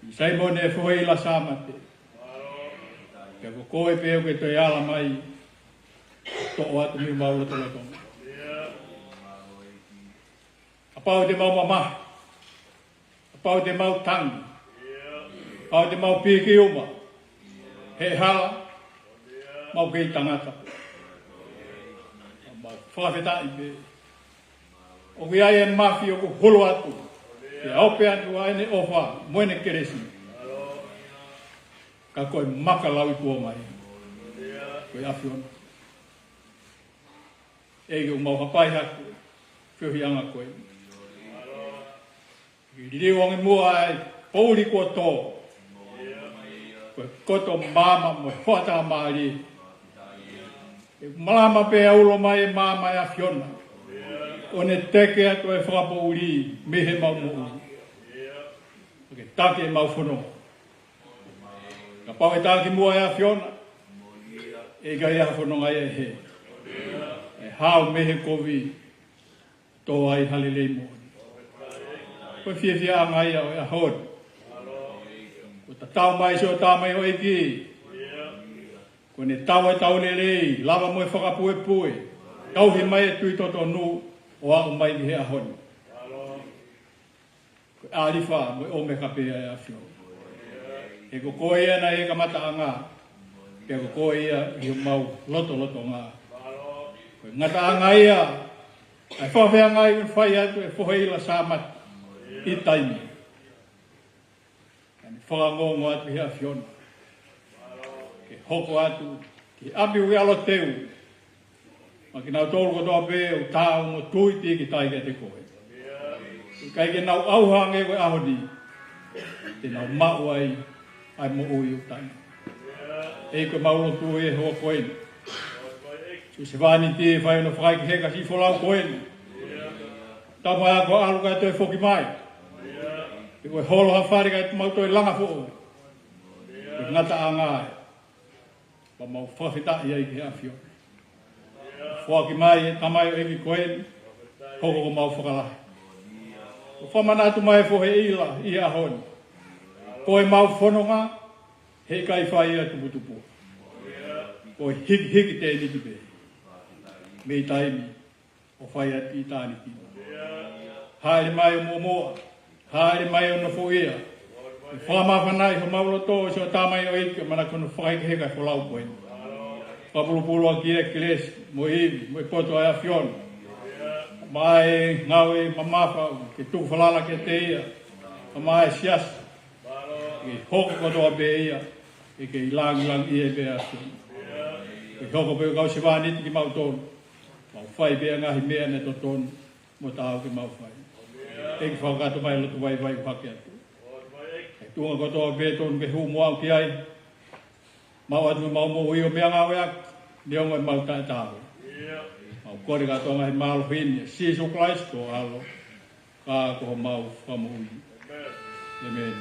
I saimone e whohei la sāmate. Kia ko koe pe o ke toi ala mai to o atu mi maura tola tonga. Apau te mau mamahi. Apau te mau tangi. Apau te mau piki uma. He hala. Mau kei tangata. Mau whawhetai pe. O ki ai e mafi o ku holo atu. Ke aupe atu ai ne ofa. Moene keresi. Ka koe makalau i tua mai. Koe awhiona. Ege o mau hapai haku. Whiohianga koe. I ririwangi mua ai. Pouri kua tō. Koe koto mama mo whata maari. E malama pe aulo mai e mama e awhiona. O ne teke atu e whakapo uri mehe mau mo uri. Oke take e mau whono. Ka pau e tāki mua e awhiona. E gai a whanonga e he. E hao mehe kovi. Tō ai halilei mo. Koe whiawhia ngai au e ahon. Ko ta tau mai so tā mai o eki. Ko ne tau e tau lelei, lava mo e whakapue. Tau he mai e tui toto nu o ako mai ki he ahoni. Ko arifa mo e ome kapea e awhio. E ko koe ia na e ka mata a ngā. E ko koe ia i o mau loto ngā. Ko ngata a ngā ia, ai whawhea ngā i whai atu e whoheila sa mati. I taimi. Kani whakangongo atu he awhiona. Ke hoko atu, ki api ui alo teu. Ma ki nau tōru kotoa pē o tāu mo tui ti ki tai ke te koe. Kai ke nau auhange koe ahoni. Te nau mau ai mo ui o tai. E koe maulo tui e hoa koe. Su se wani ti e whai no whai ki heka si wholau koe. Tau mai ako alu kai toi whoki mai. E koe holo ha whare kai tu mau toi langa fo. E ngata a ngāe. Pa mau whawhita i ai ki hea whio. Whaki mai e tamai o eki koe. Hoko ko mau whakalahi. O whamanatu mai fo he ila i ahoni. Koe mau whanonga. He kai whai a tuputupu. Koe hiki te niki pe. Mei taimi. O whai a ti tāni ki. Haere mai o momoa. Haere mai o na fōia. I whamawhanai ho maulo tō si o tāmai o ike mana kono whaikehekai wholau koe. Whapulupulu a ki e kilesi, mo iwi, mo i poto ai a whiona. Mai ngawe mamafa, ke tuku whalala ke te ia. Mai siasa. I hoko kotoa be ia. I ke ilang i e be a whiona. I hoko pe kau se wāniti ki mau tonu. Mau whai be a ngahi mea ne to tonu. Mo tāu ki mau whai. Eki whakato mai lotu vai whake atu. E tunga kotoa pe tonu ke hu moau ki ai. Mau atu mau mo ui o mea ngawe ak. Ni ongo e mau tae tāwe. Mau kore katonga he maalo hini. Sisu Christo alo. Ka koho mau whamu ui. Amen.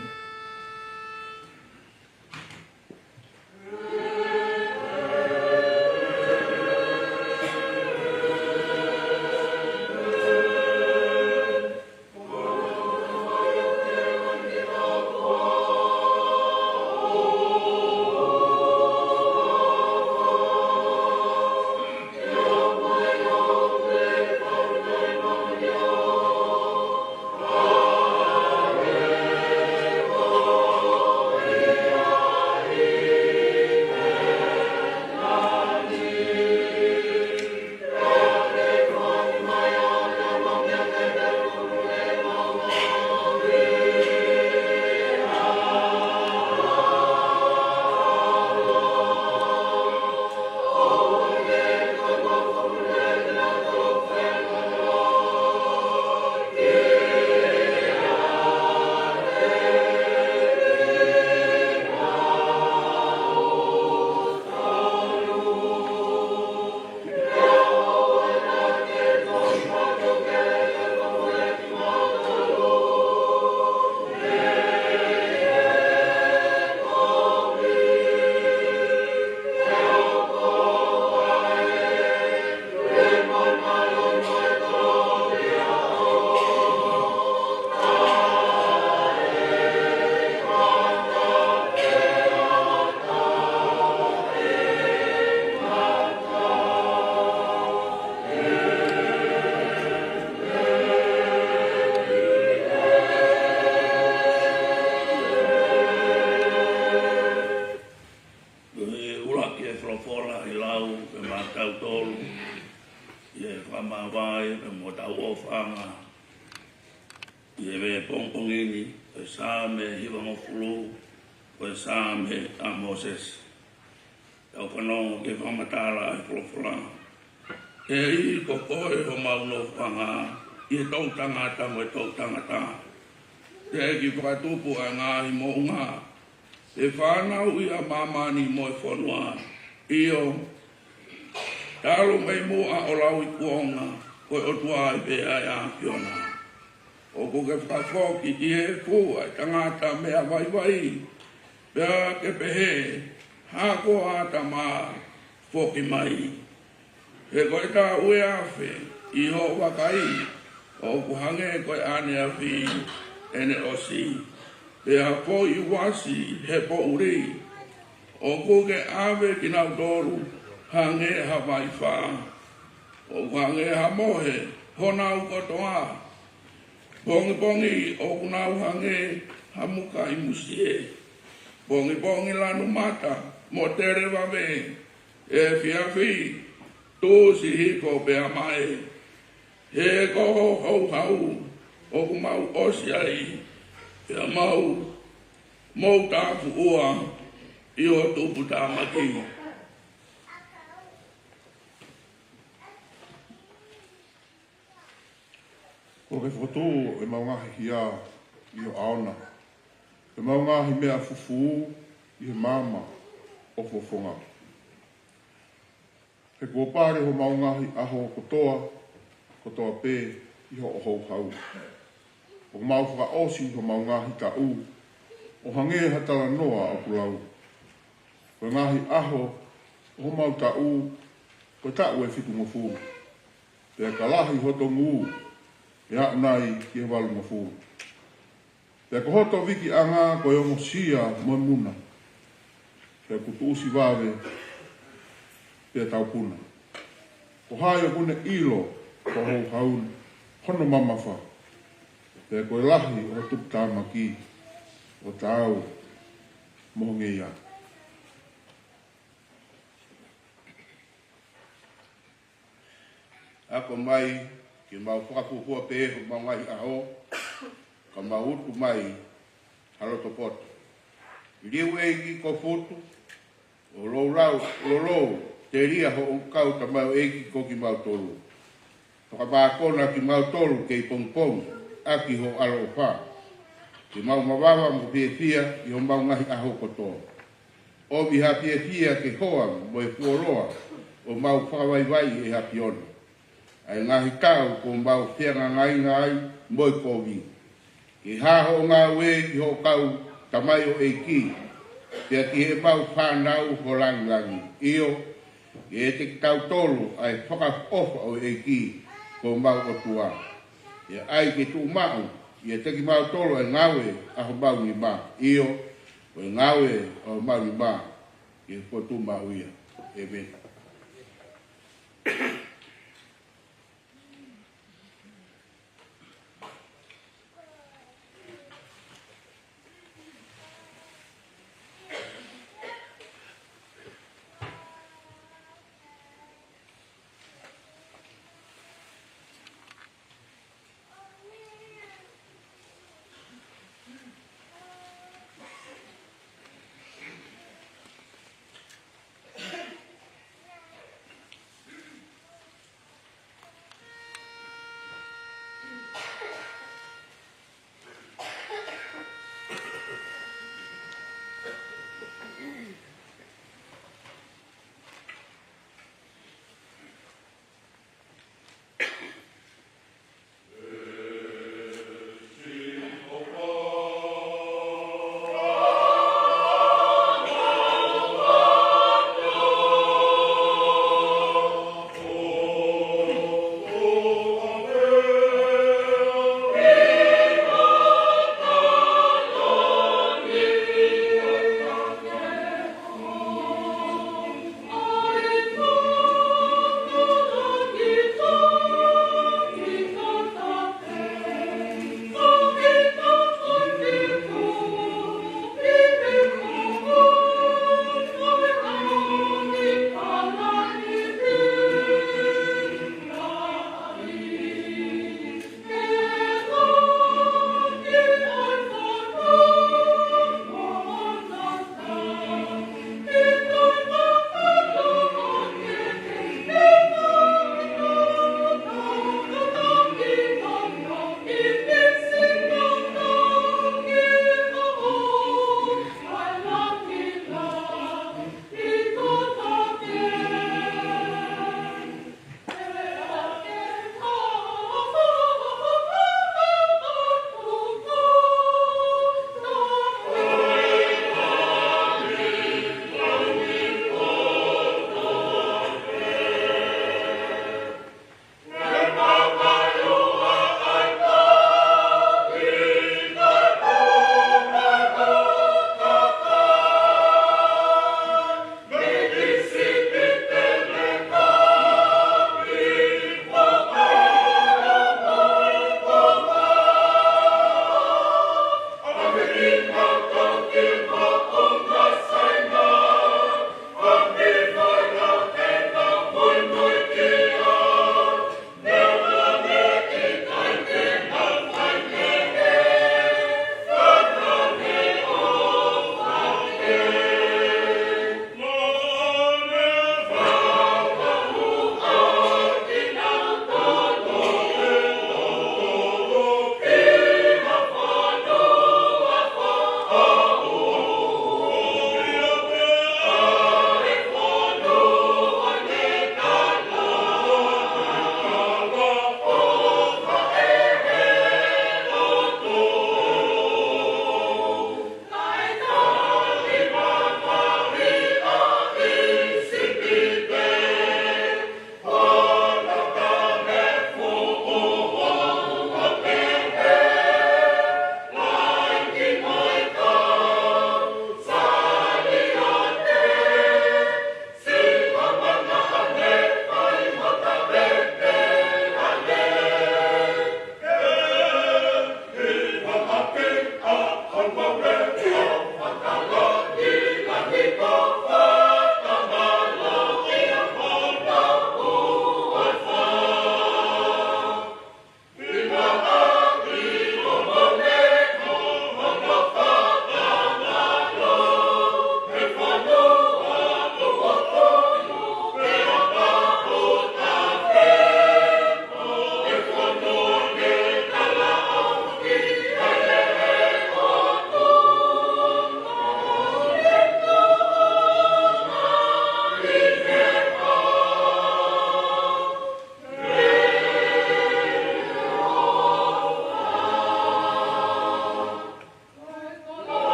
Tangata mo tau tangata. Te ki whakatupu a ngāhi mo ngā. Te whanau i a mamani mo e whanua. Io, talo mai mo a o lau i kuonga, koe o tua i pe ai a kiona. O ko ke whakawhoki i e fua, tangata mea vai. Pea ke pehe, hako ata mā, whoki mai. He koe tā ue awhi, i ho wakai. O kuhange koe ane a whi ene osi. Pea po i wasi he po uri. O koke ave ki nau toru, hange Hawaii wha. O hange ha mohe, hona u kotoa. Bongi bongi o kunau hange hamuka i musie. Bongi bongi lanu mata, mo tere wame. E fiafi, tō si hiko pe amae. He koho hau hau, o kumau osi ai. E mau, mou tāpu ua, i o tūpu tāmaki. Ko ke whakatō e maungahi ki a i o aona. E maungahi mea fufu i he mama o fofonga. He kua pāre ho maungahi aho kotoa pē i ho ohau hau. O mau whaka osi ho maungahi ka u, o hange hatala noa o kulau. Ko ngahi aho o mau ka u, ko tau e whitu ngofu. Pea ka lahi hoto ngu, e hau nai ki he walu ngofu. Pea ko hoto wiki anga ko e ongo sia mo muna. Pea kutu usi wawe, pea tau puna. Ko hae o kune ilo, ko hou haun, hono mamafa. Pea ko e lahi o tupu tāmaki, o tau mohonge ia. Ako mai, ki mau whakapupua pē, o mau ngai aho, ka mau utu mai, haloto poto. Liu eiki ko fotu, o lorou, te ria ho o kau ta mau eiki ko ki mau tolu. Toka mākona ki mau tolu kei pongpong, aki ho alo o pā. Ki mau mawawa mo pia i ho mau ngahi aho kotoa. O mi ha pia ke hoa mo e puoroa, o mau whakawaiwai e hapi ono. Ai ngahi kau ko mau whianga ngai mo e kovi. Ki haho ngā we ki ho kau tamai o eiki, pia ki he mau whanau ho langi. Io, ki e te tau tolu ai whakaofa o eiki ko mau o tua. Ia ai ki tu mau, ia te ki mau tolu e ngawe a ho mau ni ma. Io, o e ngawe o mau ni ma, ki e potu mau ia. E beta.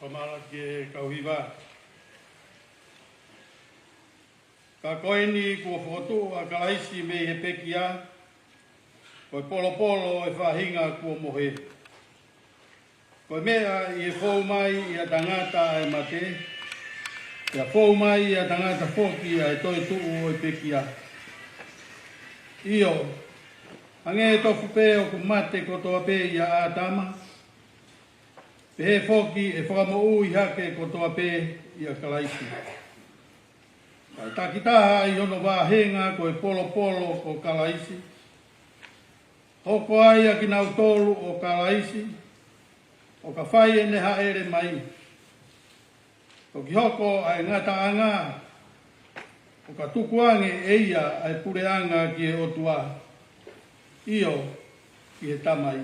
Whamara ke kauhiwa. Ka koe ni kua whotu a kalaisi me he pekia. Koe polo polo e whahinga kua mohe. Koe mea i e whou mai i a tangata e mate. Ia whou mai i a tangata whoki a e toi tuu o e pekia. Io, ange e tofu pe o ku mate kotoa pe i a ātama. Pe he whoki e whakamou i hake kotoa pe i a kalaisi. Takitaha i hono wāhenga ko e polo polo o kalaisi. Hoko ai a ki nau tolu o kalaisi. O ka whai e neha ere mai. O ki hoko ai ngata anga. O ka tukuange e ia ai pureanga ki e otua. Io ki e tamai.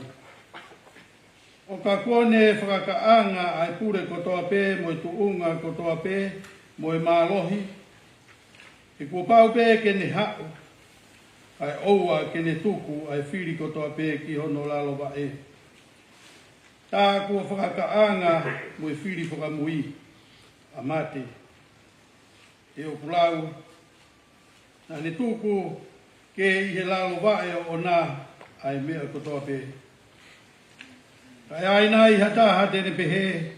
O ka kone whakakaanga ai pure kotoa pe mo i tuunga kotoa pe mo i mālohi. E kua pau pe ke ne hau, ai oua ke ne tuku ai whiri kotoa pe ki hono lalowa e. Tā kua whakakaanga mo i whiri whakamui, a mate. E o pulau, na ne tuku ke i he lalowa e o nā ai mea kotoa pe. Kai aina i hata hate ne pehe,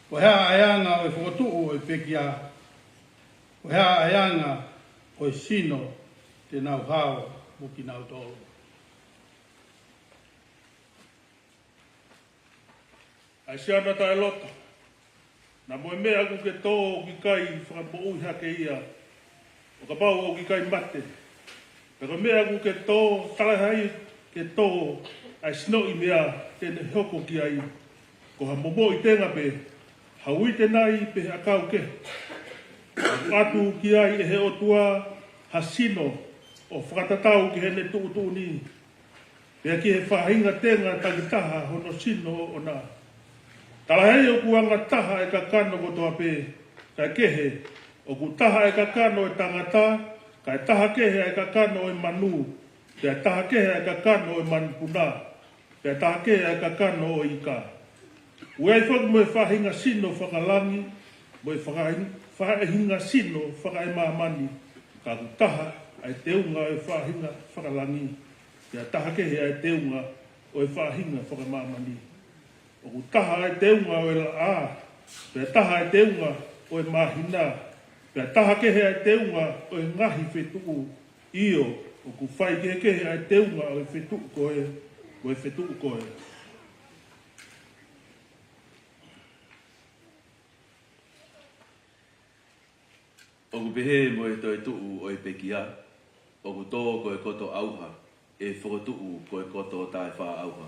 ko hea aianga o e whakotuu o e pekia. O hea aianga o e sino te nau hao mo ki nau tolo. Ai se ana tae loto. Na moe mea ku ke tō o ki kai whakamou i hake ia. O ka pau o ki kai mate. Pero mea ku ke tō talahai ke tō ai sino i mea tene hoko ki ai. Ko ha momo i tenga pe. Haui te nai pe akau ke. Atu ki ai e he o tua hasino o whakatatau ki hene tuutu ni. Pea ki he whahinga tenga takitaha hono sino o nā. Talahei o kuanga taha e ka kano kotoa pe. Kai kehe o ku taha e ka kano e tangata. Kai taha kehe e ka kano e manu. Pea taha kehe e ka kano e manpuna. Pea taha kehe e ka kano o ika. Uai whak mo e whahinga sino whakalangi. Mo e whahinga sino whakaemamani. Ka ku taha ai teunga e whahinga whakalangi. Pea taha kehe ai teunga o e whahinga whakamamani. O ku taha ai teunga o e la a. Pea taha ai teunga o e mahina. Pea taha kehe ai teunga o e ngahi whetuu. Io o ku whai kehe ai teunga o e whetuu koe. O e whetuu koe. O ku pehe mo e toi tuu o e pekia. O ku tō ko e koto auha. E whakotuu ko e koto tae wha auha.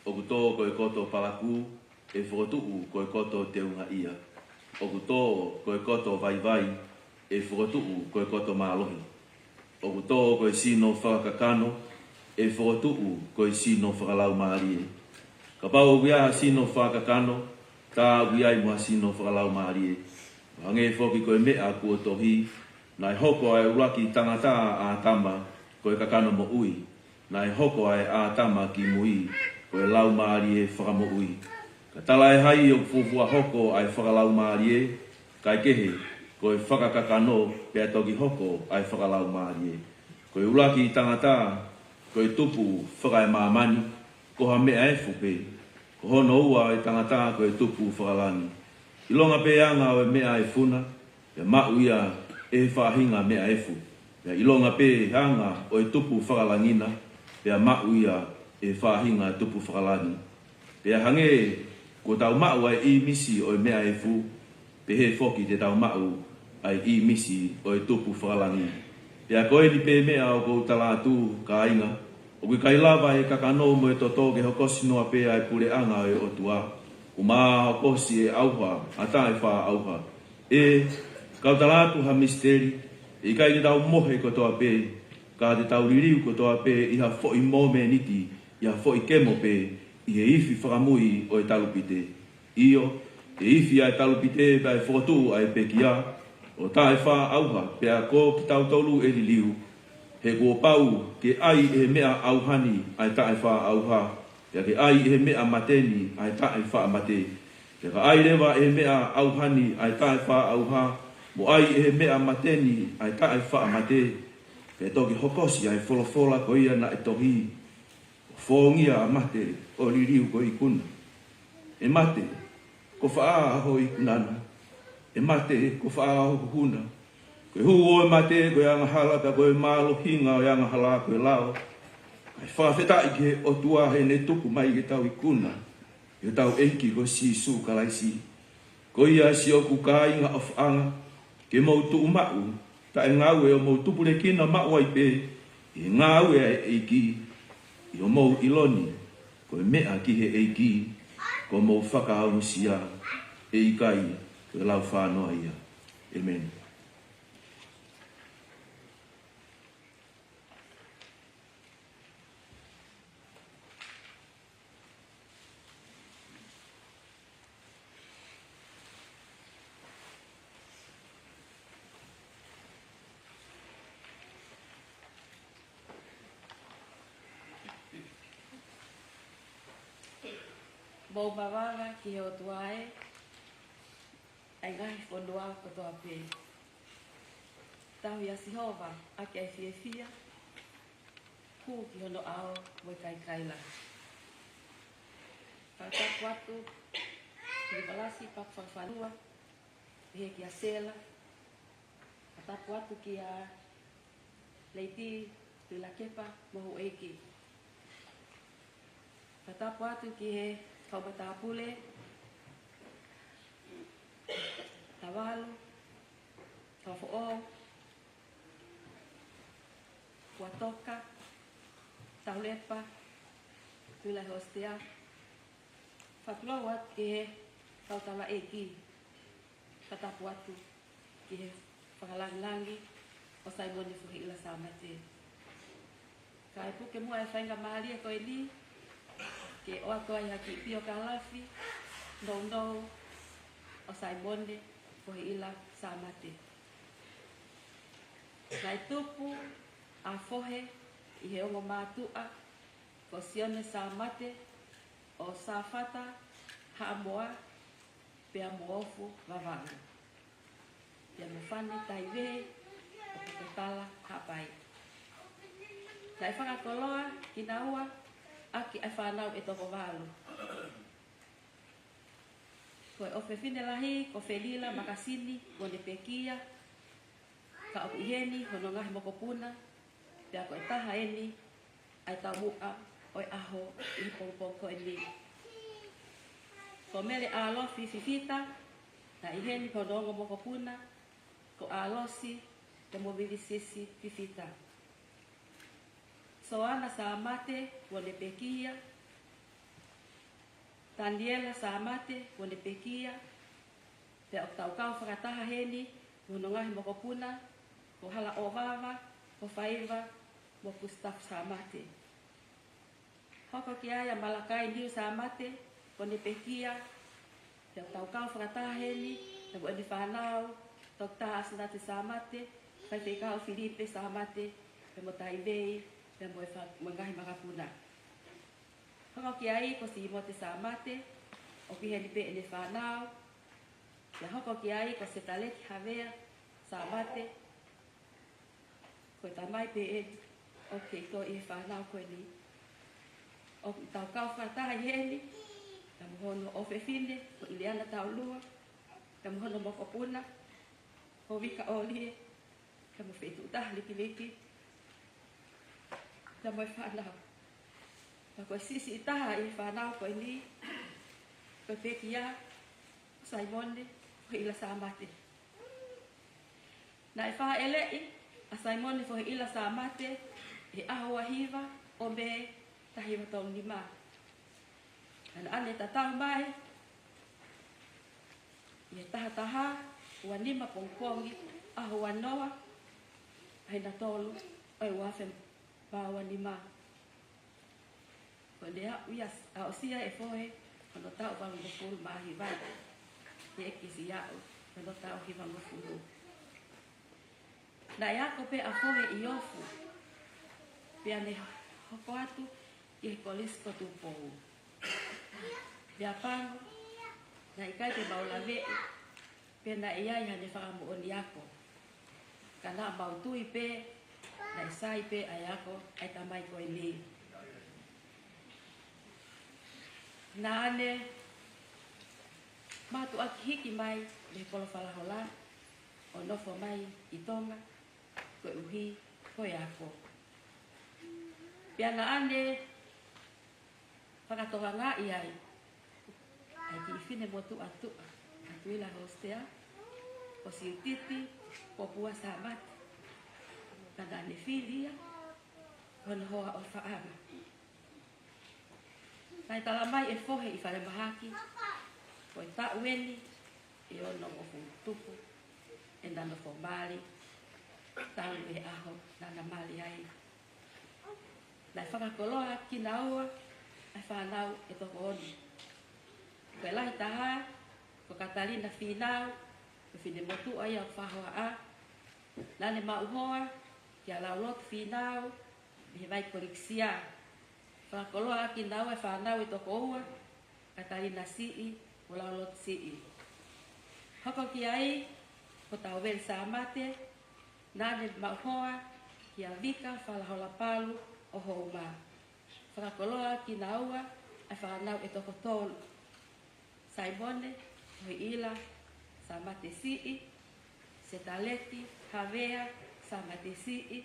O ku tō ko e koto palaku. E whakotuu ko e koto teunga ia. O ku tō ko e koto vai vai. E whakotuu ko e koto mālohi. O ku tō ko e sino whakakano. E whakotuu ko e sino whakalau maarie. Ka pau wia sino whakakano. Tā wia i mua sino whakalau maarie. Hange whoki koe mea kua tohi, nai hoko ai uraki tangata a tama koe kakano mo ui, nai hoko ai a tama ki mui koe lau maari e whakamo ui. Ka tala e hai o fufua hoko ai whakalau maari e, kai kehe koe whakakakano pia toki hoko ai whakalau maari e. Koe uraki tangata, koe tupu whakai mamani, koha mea e fupe, ko hono ua e tangata koe tupu whakalani. Ilonga peanga o e mea e funa, e mau ia e whahinga mea e fu. Ia ilonga pe hanga o e tupu whakalangina, pea mau ia e whahinga tupu whakalani. Pea hange, ko tau mau ai i misi o e mea e fu, pe he whoki te tau mau ai i misi o e tupu whakalangi. Pea koe ni pe mea o kou talatu ka inga, o kui kai lava e kakano mo e toto ke hokosi noa pe ai pureanga e o tua. Uma kosi e auha, ata e wha auha. E, kau talatu ha misteri, e kai te tau mohe kotoa pe, ka te tau ririu kotoa pe, i ha fo i mome niti, i ha fo i kemo pe, i he ifi whakamui o e talupite. Io, e ifi ai talupite pa e whotu ai pekia, o ta e wha auha, pe a ko ki tau tolu e li liu, he kua pau ke ai e mea auhani ai ta e wha auha, ia ke ai he mea mateni ai ta e wha mate. Ke ka ai lewa e mea auhani ai tae wha auha, mo ai e mea mateni ai tae wha mate, ke toki hokosi ai wholofola ko ia na e tohi, whongia a mate o ririu ko i kuna. E mate, ko wha aho i kunana, e mate ko wha aho huna, koe hu o e mate koe anga halaka koe malo hinga o anga halaka koe lao, ai whawheta i ke o tua he ne tuku mai ke tau i kuna, i tau eiki ko si su kalaisi. Ko ia si o kuka inga o whaanga, ke mautu umau, ta e ngau e o mautu pure kina mau ai pe, i ngau e eiki, i o mau iloni, ko e mea ki he eiki, ko mau whakahau sia, e ikai, ko e lau whanoa ia. Amen. Mau mawanga ki o tuae, ai ngahi whanua ko toa pē. Tahu ia Sihova, ake ai fia, ku ki hono ao moi kai kaila. Whakataku atu, ki walasi pak whanua, he ki a sela, whakataku atu ki a leiti, ki la kepa, mohu eiki. Whakataku atu ki he Kaumatapule, Tawalu, Taufo'o, Kuatoka, Taulepa, Tula Hostea, Whapulau atu ki he Kautawa Eki, Whatapu atu ki he whakalangi-langi, o Saimoni Fuhi Ila Samate. Ka e puke mua e whainga maharia koe ni, ke o atoa i haki pio ka lafi, no, o Saimone, Fuhi Ila Samate. Nai tupu, a fohe, i he ongo mātua, ko Sione Samate, o Safata, Haamoa, pea moofu wawangu. Pea mawhane taiwe, o Pukotala, Hapai. Nai whakakoloa, ki naua, aki ai whanau e toko walu. Koe ofe fine lahi, ko Felila, Makasini, Mone Pekia, ka oku iheni, hono ngahi mokopuna, pea koe taha eni, ai tau mua, oi aho, i pongpong ko eni. Ko mele alofi fifita, na iheni hono ngo mokopuna, ko alosi, te mobili sisi fifita. Soana Samate, Mone Pekia, Tandiela Samate, Mone Pekia, te o taukau whakataha heni, hono ngahi mokopuna, ko hala ovawa, ko whaiva, mo Gustaf Samate. Hoko ki aia Malakai Niu Samate, Mone Pekia, te o taukau whakataha heni, te mo eni whanau, Tokta Asinate Samate, Whaifekau Filipe Samate, te mo Taivei, te mo ngahi makapuna. Hoko ki ai ko si Mote Samate, o ki heni pe ene whanau, te hoko ki ai ko Setaleki Havea Samate, ko tamai pe ene, o ke to i whanau koe ni. O tau kau whataha i heni, te mo hono o whewhine, ko Ileana Taulua, te mo hono mokopuna, ho wika o lie, te mo whetu taha liki, te mo whanau. Ta koe sisi i taha i whanau koe ni, koe Pekia, Saimone, ko Ila Samate. Na e wha elei, a Saimone ko Ila Samate, e aho hiva, o me tahiwa tau ni maa. Ana ane tatau mai, i taha, ua nima pongpongi, aho wanoa, haina tolu, oi wafe bawa ni maa. Ko lea uias, a osia e fohe, kono tau wangu mokuru mahi vai, e kisi iau, kono tau hiva mokuru. Na iako pe a fohe i ofu, pe ane hoko atu, i he kolisko tu pou. Pea pangu, Na ikai pe maulawe pe na iai hane whakamu o ni ako. Ka na mautui pe na isai pe ai ako ai tamai koe ni. Na ane matu aki hiki mai me kolo whalahola o nofo mai i tonga koe uhi koe ako. Pia na ane whakatoha ngā iai ai ki whine motu atua atuila hostea o si utiti o pua sa mate kana ane whilia hona hoa o whaanga. Kai tala mai e fohe i whare mahaki ko e ta ueni e ono o tupu e nana fo mali tau e aho nana mali ai. Nai whakakoloa ki naua ai whanau e toko oni. Ko e lahi taha, ko Katalina whinau, ko whine motu ai au whahoa a. Nane mauhoa, ki a laulot whinau, me he vai koriksia. Whakakoloa ki naua ai whanau e toko ua, Katalina sii, ko laulot sii. Hoko ki ai, ko tau vel sa mate, nane mauhoa, ki a vika whalahola palu, o houma. Whakakoloa ki naua, ai whanau e toko tolu. Saibone, hoi ila, sa mate sii, se taleti, havea, sa mate sii,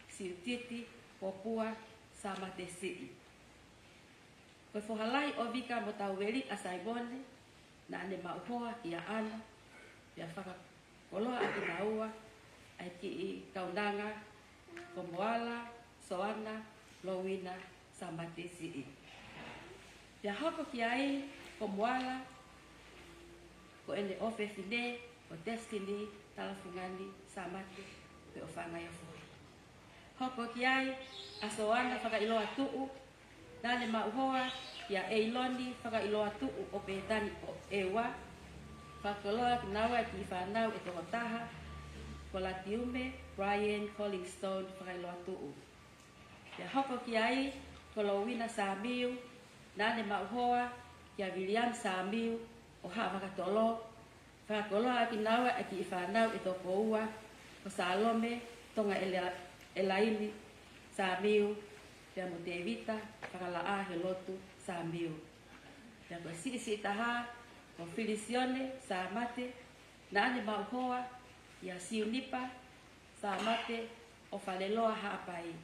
siutiti, popua, sa mate sii. Koe whohalai o vika mo tau weli a Saibone, na ane mauhoa ki a ana, pia whakakoloa ki naua, ai ki i kaunanga, Komoala, Soana, Lowina, Samate sii. Pia hoko ki ai, Komoala, ko ene ofe fine, o Destiny, Talafungani, Samate, pe o whangai o fui. Hoko ki ai, a Soana whakailoa tuu, nane mauhoa, ia Eiloni whakailoa tuu o Petani o Ewa, whakoloa ki naua ki whanau e toko taha, ko Latiume, Brian Collingstone whakailoa tuu. Ia hoko ki ai, ko Lowina Samiu, nane mauhoa, kia William Samiu, o haa wakatolo, whakakoloa ki naua ki i whanau e toko ua, ko Salome, tonga Elaini, Samiu, pia mo Tevita, whakalaa he lotu, Samiu. Pia ko si taha, ko Felicione, Samate, nane mauhoa, ia Siunipa, Samate, o whaleloa haapai.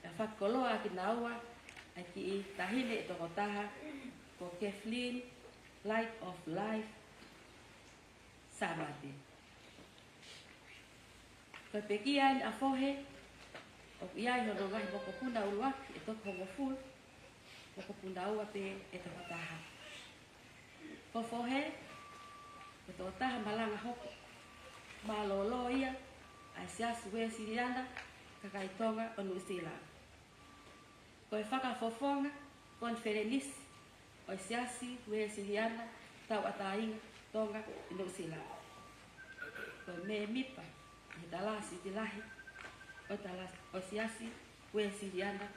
Ia whakakoloa ki naua, ki i tahine e toko taha, ko Kathleen, Light of Life, Samate. Ko pekia ni a fohe, o iai hono ngahi moko puna uruaki e toko hongo ful, moko puna ua pe e toko taha. Ko fohe, e toko taha malanga hoko, malolo ia, ai siasu wea siriana, kakaitonga o New Zealand. Ko e whakafofonga, konferenisi, o siasi, wea siriana, tau atainga, tonga, i New Zealand. Ko me mipa, e talasi tilahi, o siasi, wea siriana,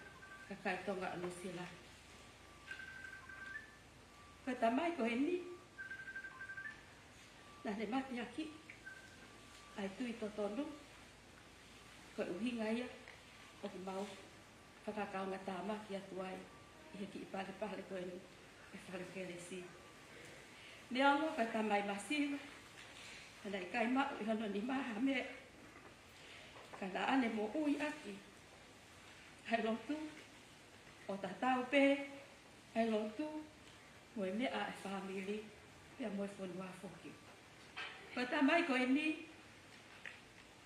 kakai tonga, o New Zealand. Ko tamai ko he ni, na ne mati aki, ai tui totonu, ko uhinga ia, o ku mau, whakakaunga tāma ki atuai, i heki i pale ko enu, e wharekelesi. Ne ongo ka tamai masiva, kana i kai mau i hono ni maha me, kana ane mo ui aki, hai lotu, o tatau pe, hai lotu, mo e mea e whamili, pia mo e whanua foki. Ko tamai ko eni,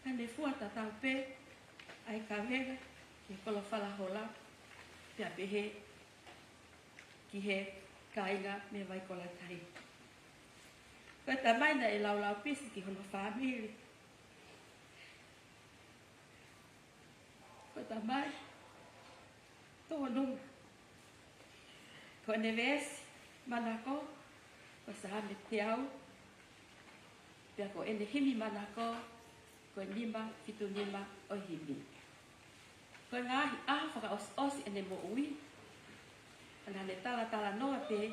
ane fua tatau pe, ai kawega, ki kolo whalahola, pia pehe, ki he kainga me vai kola tai. Ko tamai na e laulau pisi ki hono whamili. Ko tamai, tōnunga. Ko nevesi, manako, ko sahame te au, pia ko ene himi manako, ko nima, fitu nima, o himi. Ko ngahi aha whaka osi ene mo ui, ana ne tala noa pe,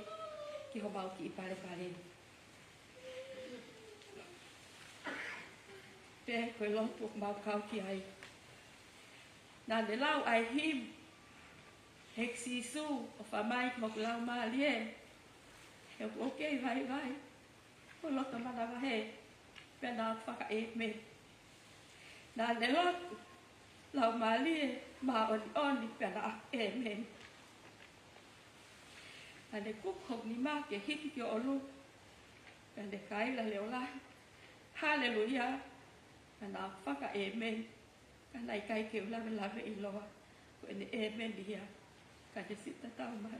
ki ke ho mau ki I pare pare. Pe koe lotu mau kau ki ai. Nā ne lau ai him. Hek sisu o whamai ki hoku lau maa lie. He oku okei vai vai. Ko loto mana wahe. Pea nā whaka e me. Nā ne lotu. Lau maa lie. Maa oni oni pea nā e me. Nā ne kukhok ni maa ke hiki ki o olu. Pea ne kaila leo lai. Hallelujah. Pea nā whaka e me. Ka nai kai ke ulawe lawe I loa. Ko ene e me ni hia. Ka te sita tau mai.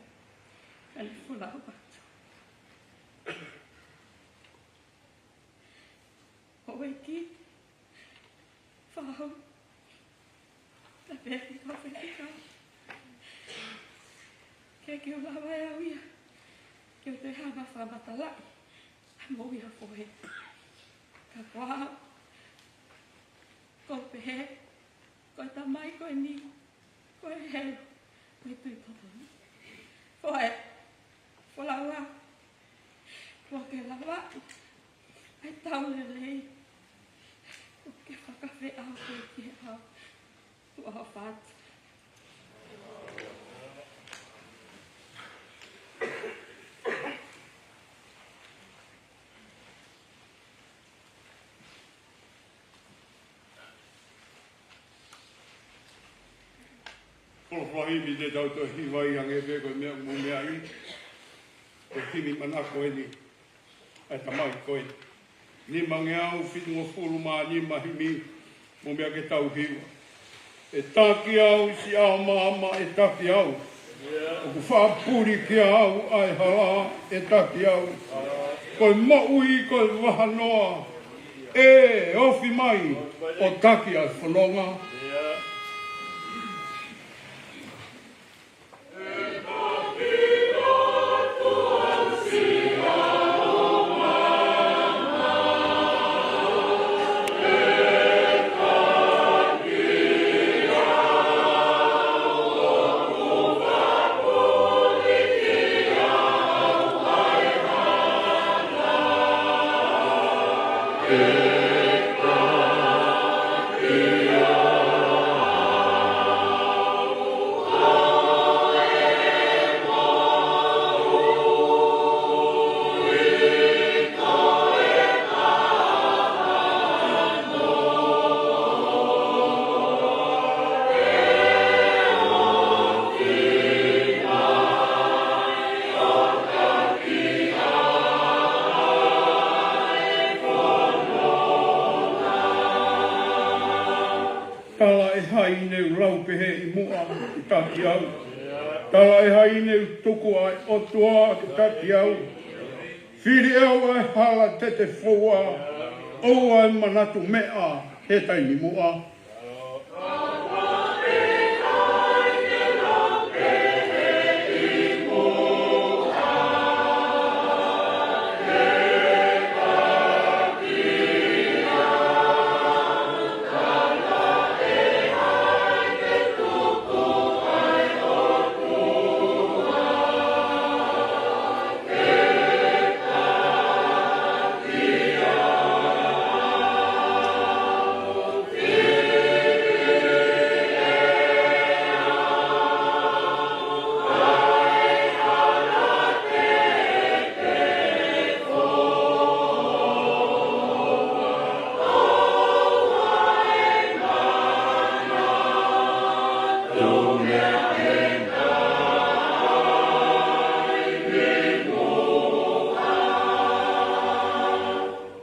Ka le fulau batu. O e ki. Whahau. Ta pehi kau pehi kau. Ke ulawe au ia. Ke o te hanga whamatalai. Mo ia fohe. Ka wahau. Ko pehe. Ko ta mai ko ni. Ko he. Ko tu toto ni. Foe. Folawa. Ko ke lawa. Ai tau le le. Ko ke whakawhe au ko ke au. Tu a what. Ko whahi te tau to hiwai ange pe ko mea mo mea I. Ko tini mana koe ni. Ai tamai koe. Ni mange au whitu mo furu maa ni mahimi. Mo mea ke tau hiwa. E taki au si au maama e taki au. O ku whaapuri ki au ai hala e taki au. Koe maui koe wahanoa. E ofi mai o taki ai whanonga. Tala e hai neu lau pehe I mua I taki au. Tala e hai neu tuku ai o tua ki taki au. Whiri au ai hala tete fua. O ai manatu mea he taini mua.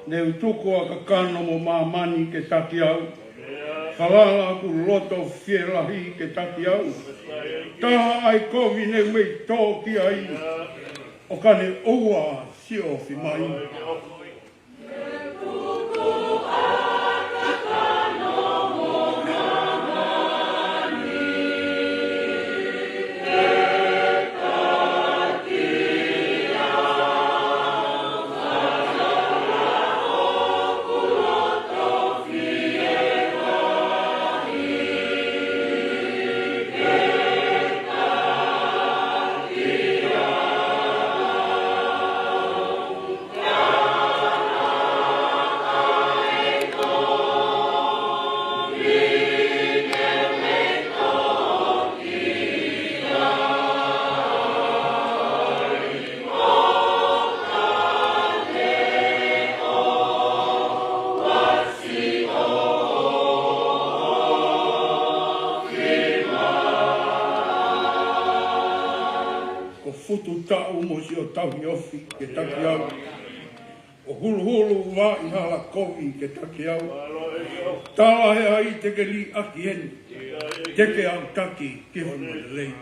Neu tuku a ka kano mo mamani ke taki au. Whalala ku loto whielahi ke taki au. Taha ai kovi neu mei tōki ai. O kane oua si ofi mai. tahi ofi ke taki au. O hulu hulu wa i hala kovi ke taki au. Tawa he ai te ke li aki eni. Teke au taki ke hulu lei.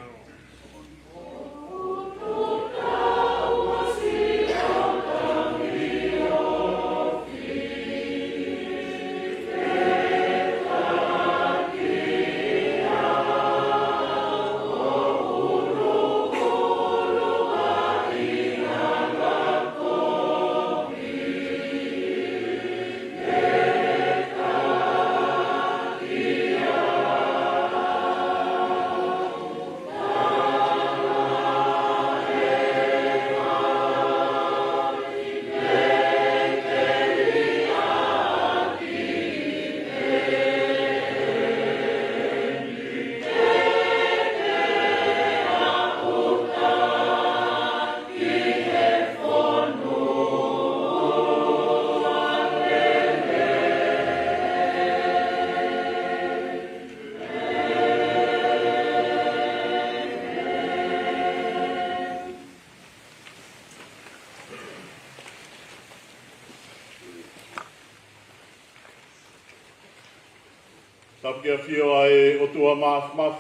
Tapia fio ai o tua maf.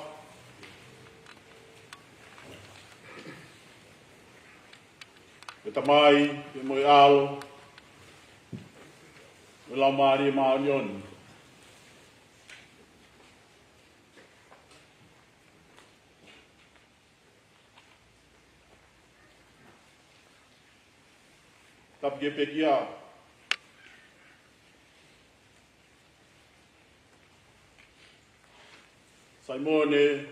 E tamai, e moi alo. E la mari ma onion. Tapia pekia. Simone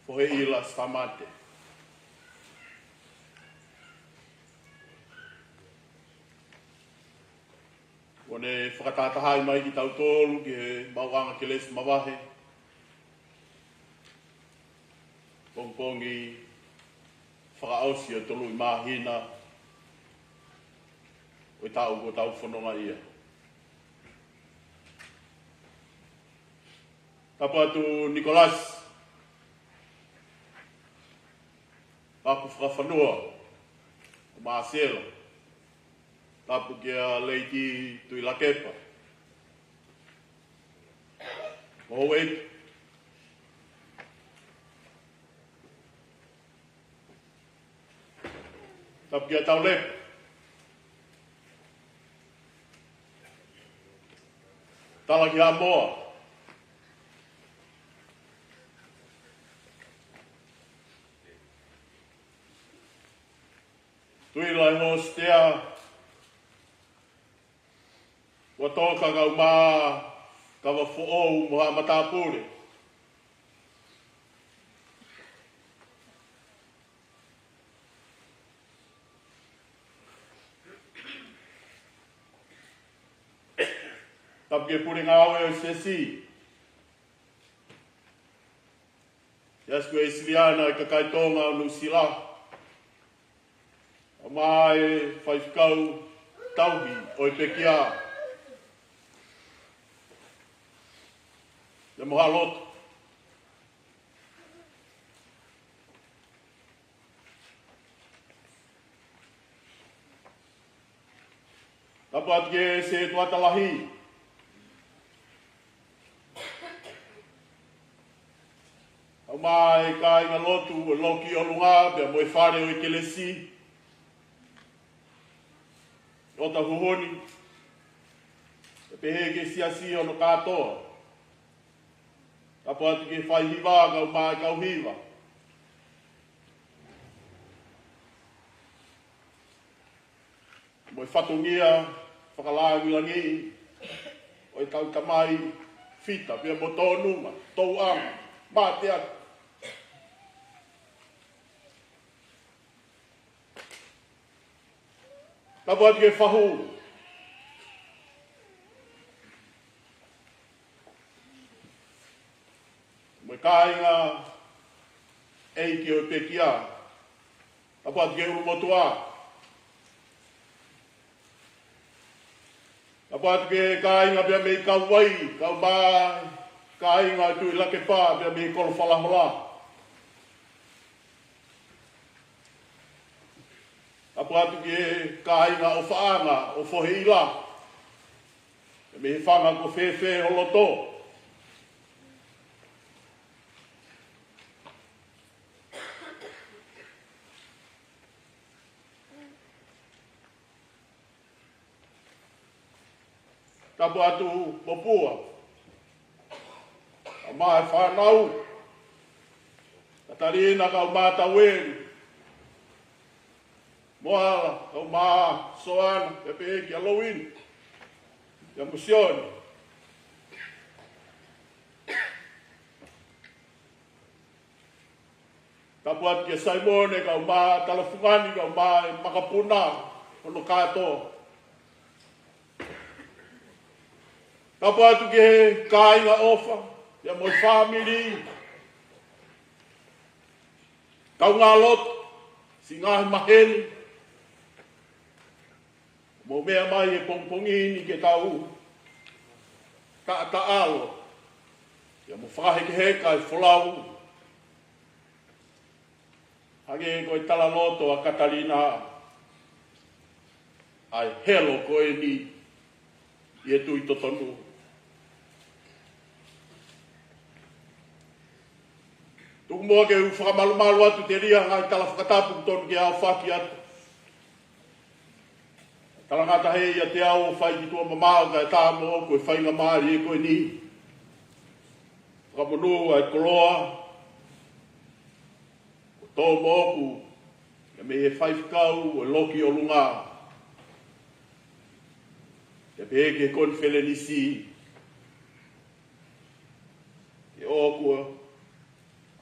Foheila Stamate. One whakatātahai mai ki tau tōlu ki he mauanga ke lesu mawahe. Pongpongi whakaausi o tolu i mahina. O i tau ko tau whanonga ia. Tapa tu Nicolas. Aku whakawhanua. O Marcelo. Tapu kia leiti tui lakepa. Moho eitu. Tapu kia tau lepa. Tala ki Hamoa. Tui lai hostea. Wa toka kau mā kawa fo'ou moha matapure. Tapke pure ngawe o sesi. Yasku e siliana i kakaitonga o Nusila. O mai whaifkau tauhi o i pekia. Le moha loto. Tapat ke se tuata lahi. O mai ka inga lotu o loki o lunga bea moe whare o i kelesi. O ta huhoni. E pehe ke siasi o no katoa. Tapo atu ke whai hiwa kau mai kau hiwa. Moe whatongia, whakalāngilangi, o i kau tamai whita, pia mo tō nunga, tō ang, māte atu. Tapo atu ke whahu. Moe kāinga eiki o pekia. Tapo atu ke uru motua. Tapo atu ke kāinga pia mei kau wai, kau mai, kāinga tui lake pā pia mei kolo whalahola. Apo atu ki e kāinga o whaanga o whoheila. E me he whanga ko whewhe o loto. Tapu atu popua. A mai whanau. Katarina kau mata weru. Moala kau maa soana pepe ki Halloween. Ya musioni. Tapu atu ki Simone kau maa talafungani kau maa makapuna. Ono kato. Tapu atu ke kāinga ofa, ya moi family. Kau ngā lot, si ngāhi maheni. Mo mea mai e pongpongini ke tau. Ka ata alo. Ya mo whakaheke heka e wholau. Hage koe tala loto a Katarina. Ai helo koe ni. I e tui totonu. Tuku mua ke whakamalu atu te ria ngai tala whakatapu tonu ke au whaki atu. Tala ngata hei a te au whai ki tua mamau ka e tā mo koe whainga maari e koe ni. Whakamonu ai koloa. Ko tō moku. Ia me he whaifkau o loki o lunga. Ia peke kon whelenisi. E o kua.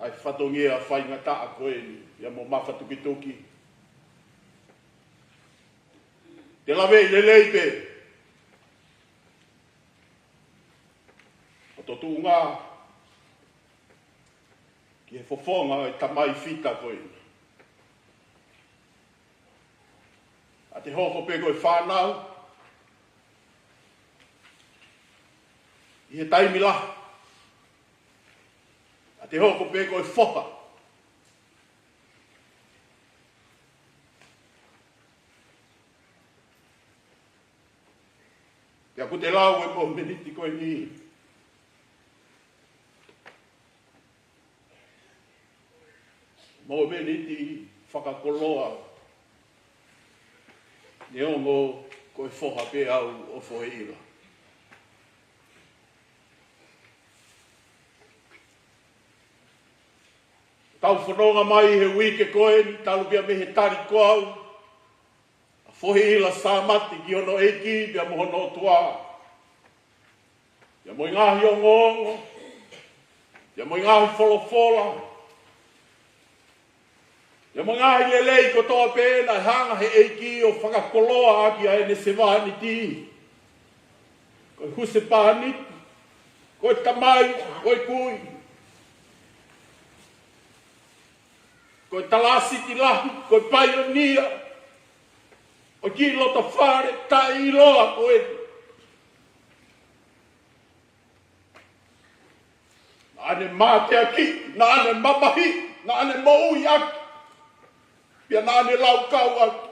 Ai whatongia whainga taa koe ni. Ia mo mawhatukituki. Te lawe i lelei pe. O to tūngā. Ki he fofonga e tamai whita koe ni. A te hoko pe koe whanau. I he taimila. A te hoko pe koe whoka. Ia ko te lau e mo meniti koe ni. Mo meniti whakakoloa. Ne ongo koe whoha pe au o whoheira. Tau whanonga mai he wike koe ni talu kia me he tari koau. A whoheila sāmati ki ono eiki pia mohono tua. Ia moi ngahi o ngongo. Ia moi ngahi wholofola. Ia moi ngahi e lei ko toa pēna hanga he eiki o whakakoloa aki a ene se wāni ti. Koe huse pāniti. Koe tamai, koe kui. Koe talasiti lahi, koe paionia. O ki lota whare, ta i loa koe. Na ane māte aki, na ane mamahi, na ane moui aki. Pia na ane laukau aki.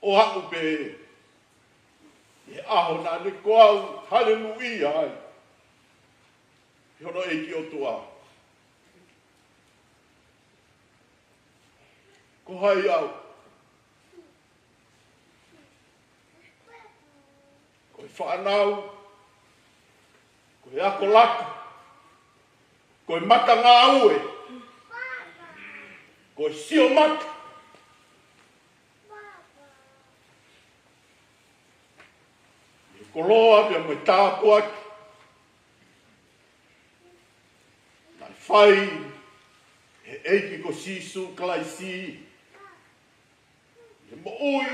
O haku pe. E aho na ne koau, hallelujah ai. E hono e ki o tua. Ko hai au. Ko e whanau. Ko e ako laka. Ko e mata ngā ue. Ko e sio mata. Koloa pia mo tāpu aki. Nai whai, he eiki ko sisu kalai si. He mo ui.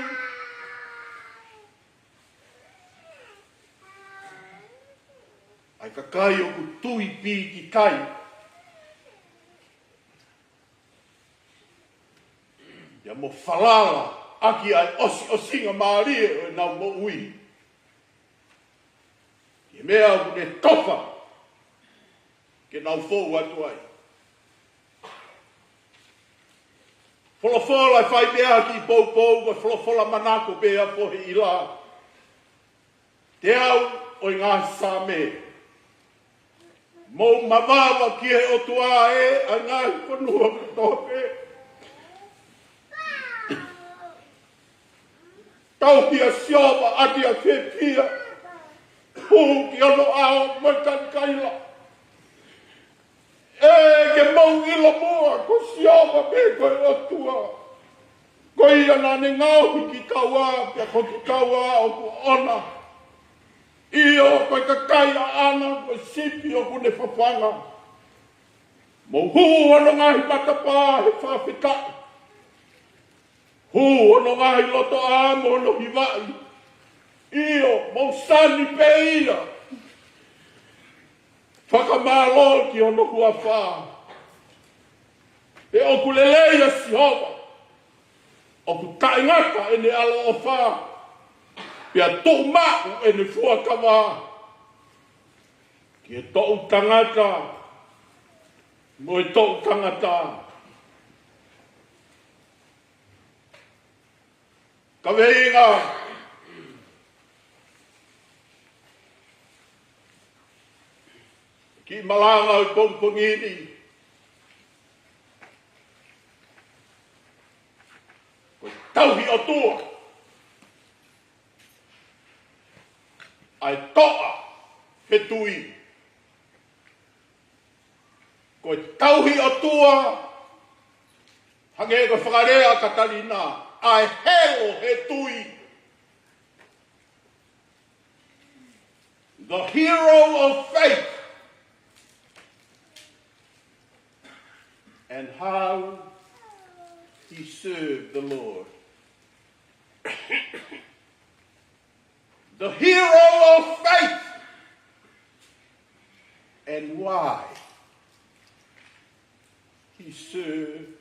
Ai ka kai o ku tui pi ki kai. Ia mo whalala aki ai osi o singa maaria e nau mo ui. mea o ne tofa ke nau fōu atu ai. Wholofola e whai mea ki pou, wa wholofola manako mea pohe i la. Te au o i ngā sāme. Mou mawawa ki he o tua a ngā whanua katope. Tau pia siopa ati a whepia. Puhu ki ono ao maitan kaila. Ke mau ilo mua ko siopa me koe o tua. Ko ia nane ngau ki kaua, pia ko ki kaua o ku ona. Io koe kakai a ana, koe sipi o kune whapanga. Mo huu ono ngahi matapā he whawhitai. Huu ono ngahi loto amo ono hiwai. Io, mo sani pe ia. Whakamālo ki ono hua whā. E oku leleia si hova. Oku taingata ene alo o whā. Pia tō māu e ne fuakawā. Ki e tō tangata. Mo e tō tangata. Ka weinga. Ki malanga o kompongini. Ko tauhi o tua. Ai toa he tui. Ko tauhi o tua. Hange ko whakarea katalina. Ai heo he tui. The hero of faith. And how he served the Lord. The hero of faith. And why he served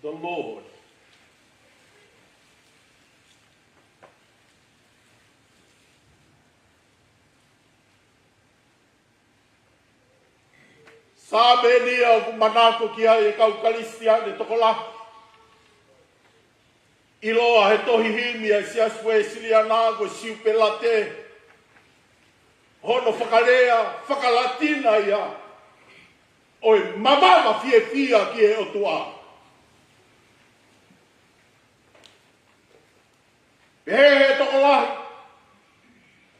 the Lord. Sabe nia o manako ki ai e kau kalistia ne tokola. Iloa he tohi himi e si asue siliana ko siu pelate. Hono whakarea, whakalatina ia. Oi mamama fie fia ki e otua. He tokola.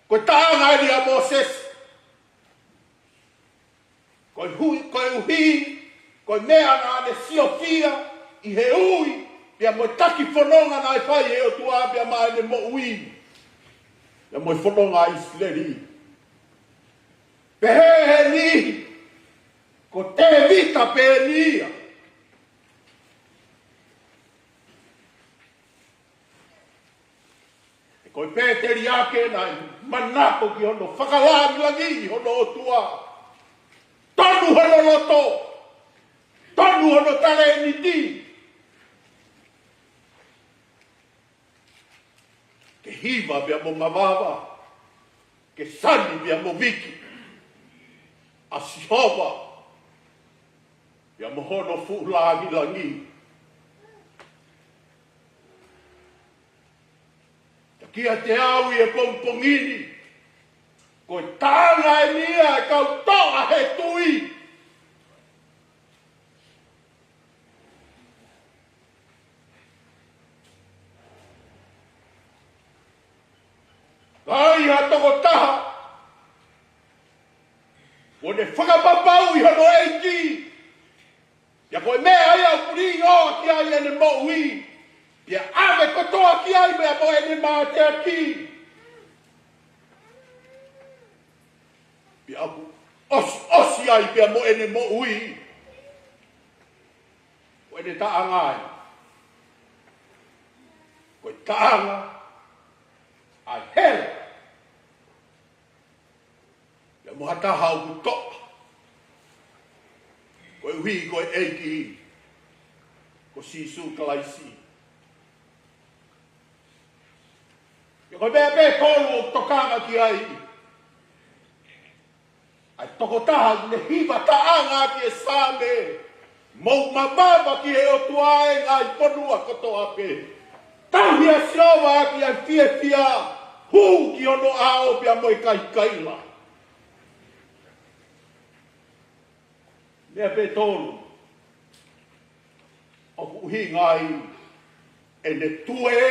Ko tānga ni a Moses. Koe hui, koe uhi, koe mea nā ne siofia, i he ui, pia moe taki whanonga nā e whai e o tua, pia mai ne mo ui. Pia moe whanonga i sileri. Pe he ni, ko te vita pe nia. E koe pēteri ake nai, manako ki hono, whakalāmi langi hono o tua. Tonu hono loto. Tonu hono tale ni di. Ke hiva bia mo mawawa. Ke sani bia mo viki. A sihova. Bia mo hono fulangi langi. Kia te au e pompongini. Ko tāna e nia e kau toa he tui. Ai ha toko taha. Ko ne whakapapau i hano eiki. Ia koe mea ai au puri o ki ai ene mo ui. Ia ave kotoa ki ai mea mo ene maa te aki. Pia aku osi ai pia mo ene mo ui. Ko ene taanga ai. Ko taanga ai hele. Pia mo hata hau ku toa. Ko ui ko eiki. Ko sisu kalaisi. Ko mea me tolu o tokanga ki ai. Ai toko taha ne hiva taanga ki e same. Mou mamama ki e o tuae ngai ponua koto ape. Tahi a siowa ki ai fia fia. Hu ki ono a o pia moi kai kaila. Mea pe tolu. O kuhi ngai e ne tue.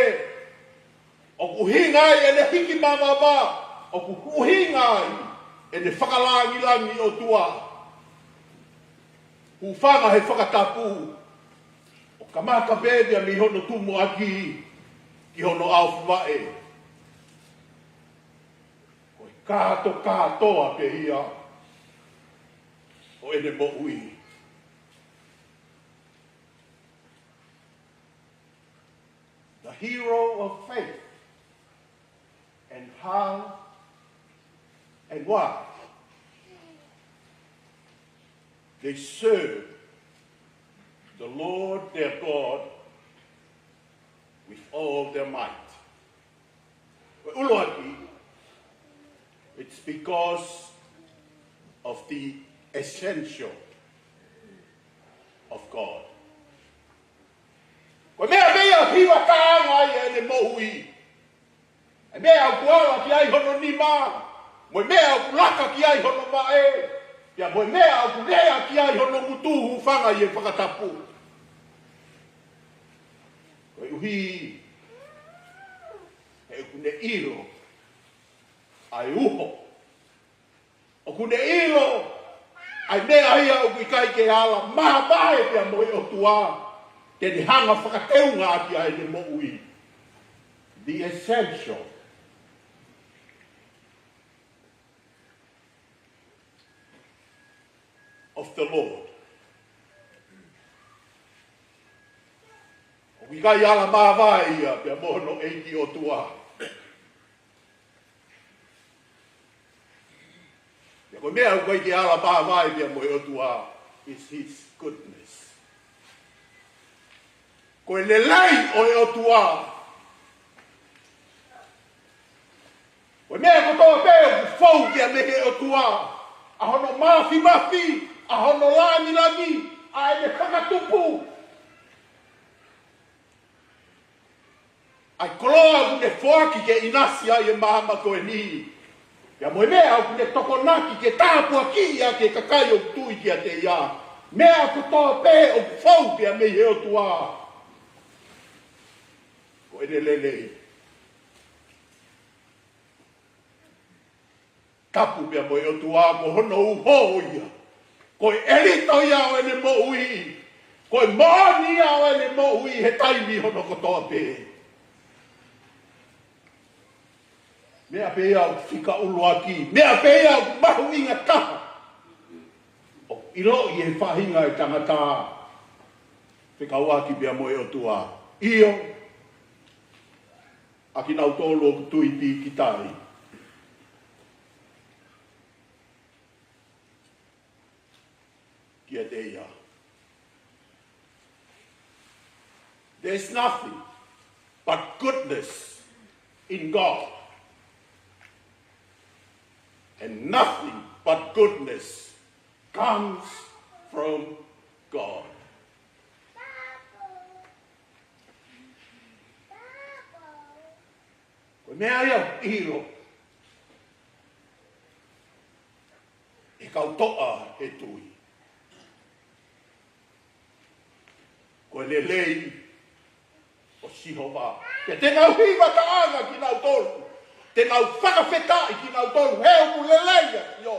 O kuhi ngai e ne hiki mamama. O kuhi ngai e ne whakalangi langi o tua. Whanga he whakatapu. O kamaka bebia mi hono tumu aki. Ki hono au fuwae. Ko e katoa pe ia. O ene mo ui. The hero of faith. And how and why they serve the Lord their God with all their might. It's because of the essential of God. Ko mea hiwa taanga ia ne mohui. E mea kuala ki ai hono ni maa. Mo mea kulaka ki ai hono mae. Ia mo mea kulea ki ai hono mutuhu whanga i e whakatapu. Ko uhi e kune iro ai uho. O kune iro ai mea ia o kuikai ke ala maha mahe pia mo i o tua. Te ni hanga whakateunga ki ai ne mo ui. The essential of the Lord. O kuikai ala maha vai ia pia mohono eiki o tua. Ia ko mea kuikai ke ala maha vai pia mo i o tua is his goodness. Ko e lelei o e o tua. Ko mea kotoa peo ku fau kia mehe o tua. A hono mafi, a hono lani, a e me whakatupu. Ai koloa ku ne whoaki ke inasi ai e mahama ko e ni. Ia moe mea ku ne tokonaki ke tāpua ki ia ke kakai o tui kia te ia. Mea kotoa pe o ku fau kia mehe o tua. Ko ene lele. Tapu pia mo e o tua ko hono uho ia. Ko e erito ia o ene mo ui. Ko e maani ia o ene mo ui he taimi hono kotoa pe. Mea pe ia o fika ulu aki. Mea pe ia o mahu inga taha. O ilo i he whahinga e tangata. Fika uaki pia mo e o tua. Io. Aki nau tolo o tui pi ki tai. Kia te ia. There's nothing but goodness in God. And nothing but goodness comes from God. Ko mea ia iro. E kau toa e tui. Ko lelei o Sihova. Ke te ngau hiwa taanga ki nau tolu. Te ngau whakawhetai ki nau tolu. Heo ku lelei a ki o.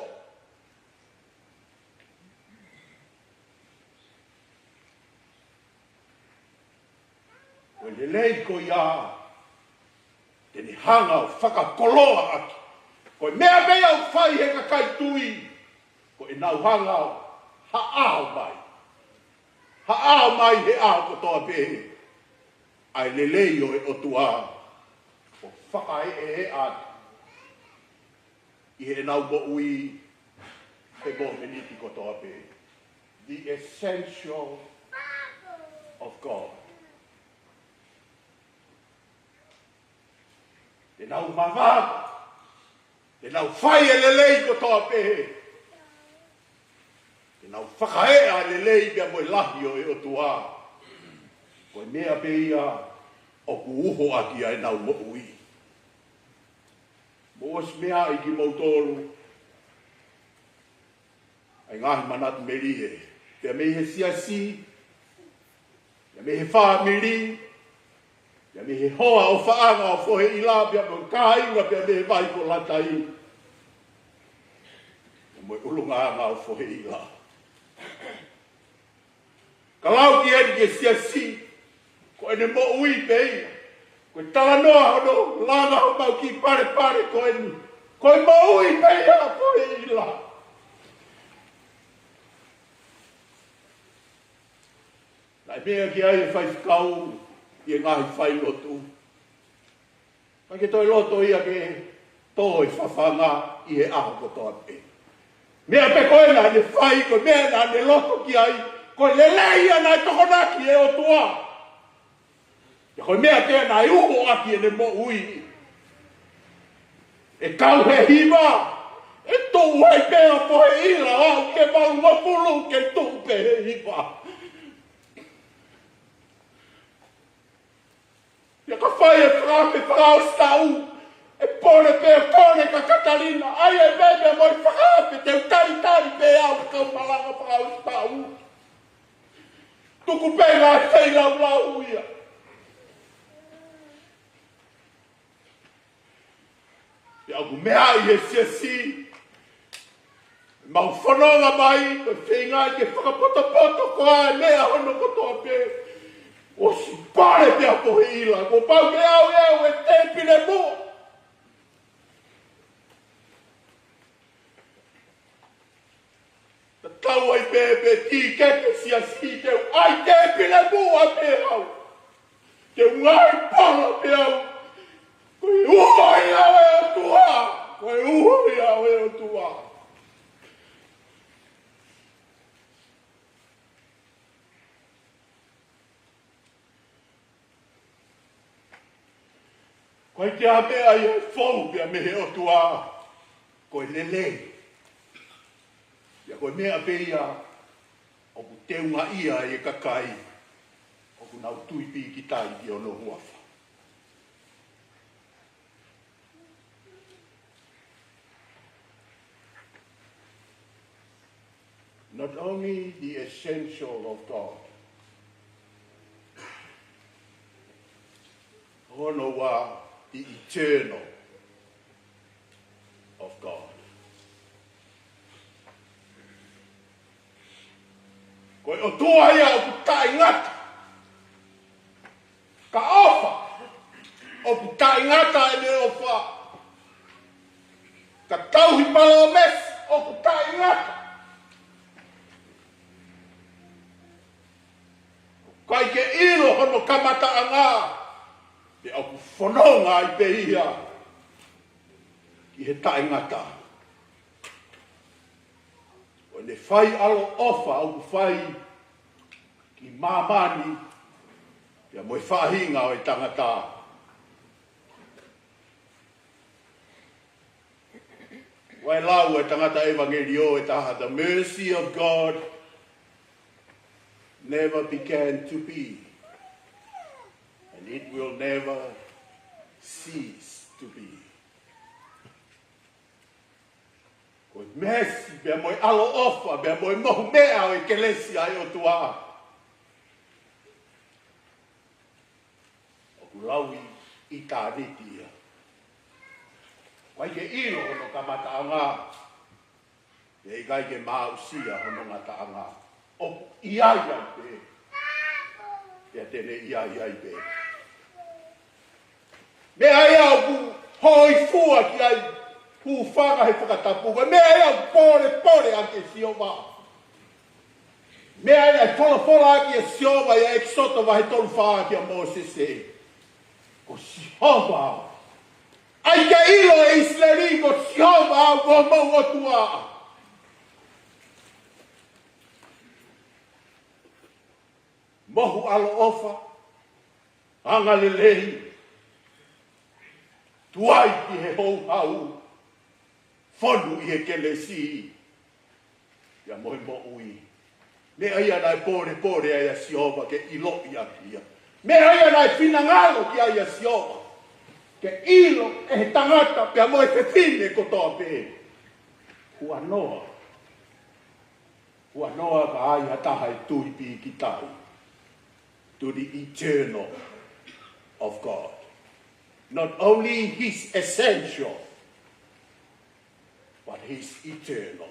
Ko lelei ko ia. Te ni hanga o whakakoloa aki. Ko mea mea o whai he kakai tui. Ko e nau hanga o haao mai. Haao mai he ao kotoa pehe. Ai lelei o e o tua. O whaka e ati. I he nau mo ui. He mo meniti kotoa pehe. The essential of God. Te nau mawaka, te nau whai e lelei ko toa pehe, te nau whakaea lelei bea moe lahi o e o tua, koe mea pe ia o ku uho aki ai nau mo ui. Mo os mea i ki mautolu, ai ngahi manatu merie, pea me he siasi, pea me he whamiri, pea me he hoa o whaanga o fohe i la, pea me kāinga, pea me he vai ko latai. Pea me ulunga anga o fohe i la. Ka lau ki eni ke siasi, ko ene mo ui pe ia. Koe tala noa hono, langa ho mau ki pare ko eni. Koe mo ui pe ia fohe i la. Nai mea ki ai e whai whikau, i e ngahi whai lotu. Mai ke toi loto ia ke toi whawhanga i e aho ko toa pe. Mea pe koe na ne whai, koe mea na ne loto ki ai, koe lelei ana e tokonaki e o tua. Ia koe mea te na e uho aki e ne mo ui. E kau he hiva, e tou hei pēa pohe ila, au ke mau mapulu ke tou pe he hiva. Ia ka whai e whakape whakao stau, e pone pēa kone ka Katalina, ai e bebe moi whakape, te utari pē au kau malanga whakao stau. Tuku pēnga e tei lau ia. Ia ku mea i e siasi, mau whanonga mai, koe whenga i ke whakapoto koa e mea hono kotoa pē. O si pare pia pohe ila, ko pau ke au e te pile mua. Ta tau ai pepe ti keke siasi teu, ai te pile mua pe au. Teu ngai pala pe au. Koe uhoi au e o tua, koe uhoi au e o tua. Koe te a mea i e whou pia me he o tua, koe lele. Ia koe mea pe ia, o ku teunga ia e kakai, o ku nau tuipi ki tai ki ono huafa. Not only the essential of God, hono wa the eternal of God. Koe o tua ia o ku tai ngata, ka ofa, o ku tai ngata e me ofa, ka tauhi palo mes o ku tai ngata. Kai ke ilo hono kamata anga, te au ku whanonga i pe ia, ki he tae ngata. O ne whai alo ofa au ku whai ki mamani, pia moe whahinga o e tangata. Wai lau e tangata evangelio e taha, the mercy of God never began to be, and it will never cease to be. Koe mesi, bea moe alo ofa, bea moe mohu mea o e kelesi ai o tua. O ku laui i tā nitia. Wai ke ilo hono ka mataanga, e kai ke mausia hono ngata anga. O iai ai pe. Ia tene iai ai pe. Me ai au ku hoi fua ki ai hu whanga he whakatapuga. Me ai au pore ake sioma. Me ai ai whola ake sioma ia eksoto wahe tolu whaa ki a Mosese. Ko sioma au. Ai ke ilo e Isleri ko sioma au ko mau otua. Mohu alo ofa, anga lelei, tuai ki he hou hau, whanu i he kelesi, ia moe mo ui. Me aia nai pore aia siova ke ilo i akia. Me aia nai pinangalo ki aia siova, ke ilo e he tangata pia moe te fine kotoa pe. Hua noa ka ai hataha e tui pi ki tai. To the eternal of God. Not only his essential, but his eternal.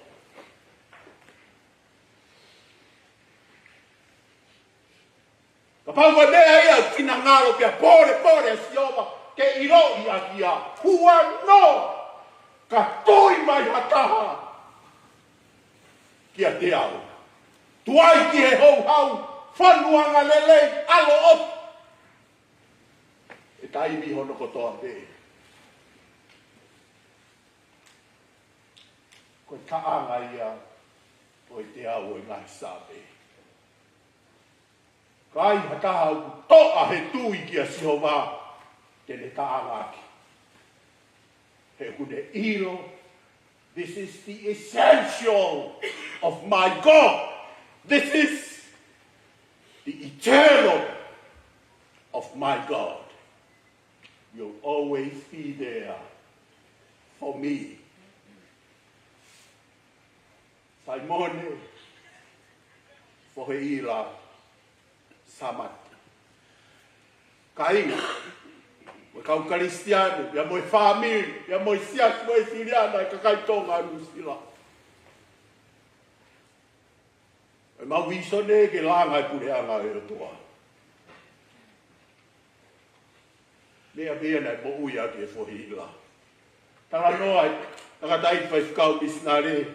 Kapau wa mea ia finangalo pia pore siova ke ilo i akia. Hua noa ka tui mai hataha kia te au. Tuai ki he hou hau, whanuanga lele, alo op. E taimi hono kotoa pe. Koe kaanga ia, o te au e ngai sape. Kai hataha au toa he tui ki a siova, tene kaanga aki. He kune ilo, this is the essential of my God. This is the eternal of my God. You'll always be there for me. Simone, for Heila, Samat. Kainga, mo kau Kristiano, ya mo family, ya mo sias mo siliana ka kai tonga rusila. E mau viso ne ke langa e pure anga e toa. Lea bea mo uia ke fo hila. Tanga noa, tanga tai fai skau bisnare.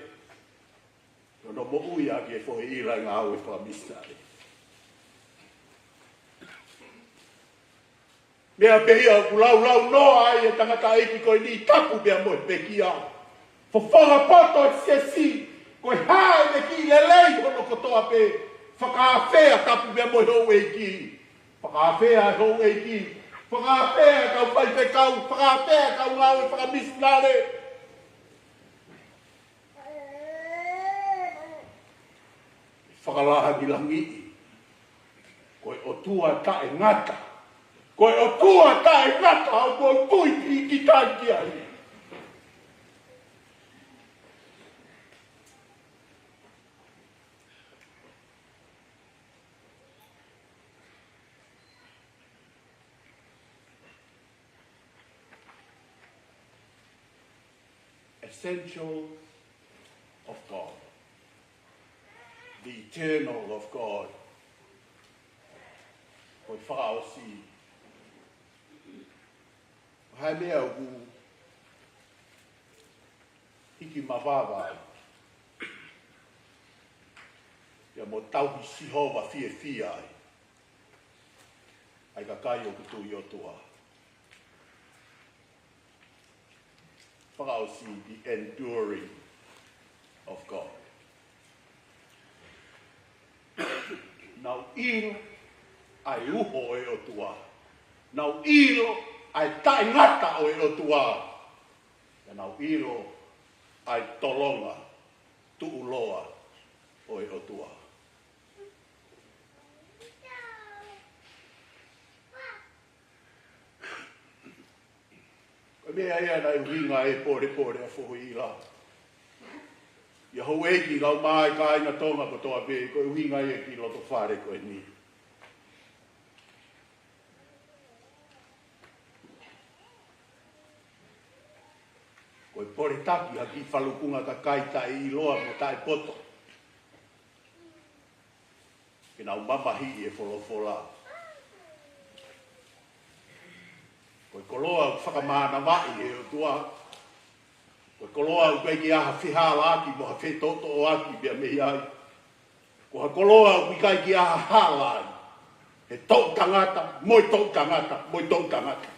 No mo uia ke fo hila ngā au e wha bisnare. Mea pehia kulau noa ai e tangata eiki koe ni tapu bea mo e pekia. Fo whanga poto e siesi. Koe hae me ki lelei hono kotoa pe. Whakaawhea tapu bea mo e hou eiki. Whakaawhea hou eiki. Whakaawhea kau pai pe kau. Whakaawhea kau ngau e whakamisnare. Whakalaha ni langi. Koe o tua ta e ngata. Koe o tua ta e ngata au koe pui pi ki tanki ai. Essential of God. The eternal of God. Koe whakaosi. Hai mea ugu hiki mawawai. Ia mo tauhi sihova fie ai. Ai ka kai o kutu i otua. Whakaosi the enduring of God. Nau iro ai uho e otua. Nau iro ai tai ngata o e otua. E nau iro ai tolonga tuuloa o e otua. Koe mea ea nai uhinga e pore a fuhu i la. Ia hou eki lau mai ka aina tonga ko toa pe, koe uhinga e ki loto whare koe ni. Koe pore taki a ki whalukunga ka kaita e iloa mo tae poto. Ke nau mamahi e wholofola. Koe koloa whakamana mai e o tua. Koe koloa u kai aha whihala aki mo ha whetoto o aki bea mehi ai. Ko ha koloa u kai ki aha hala ai. He tau tangata, moi tau tangata, moi tau tangata.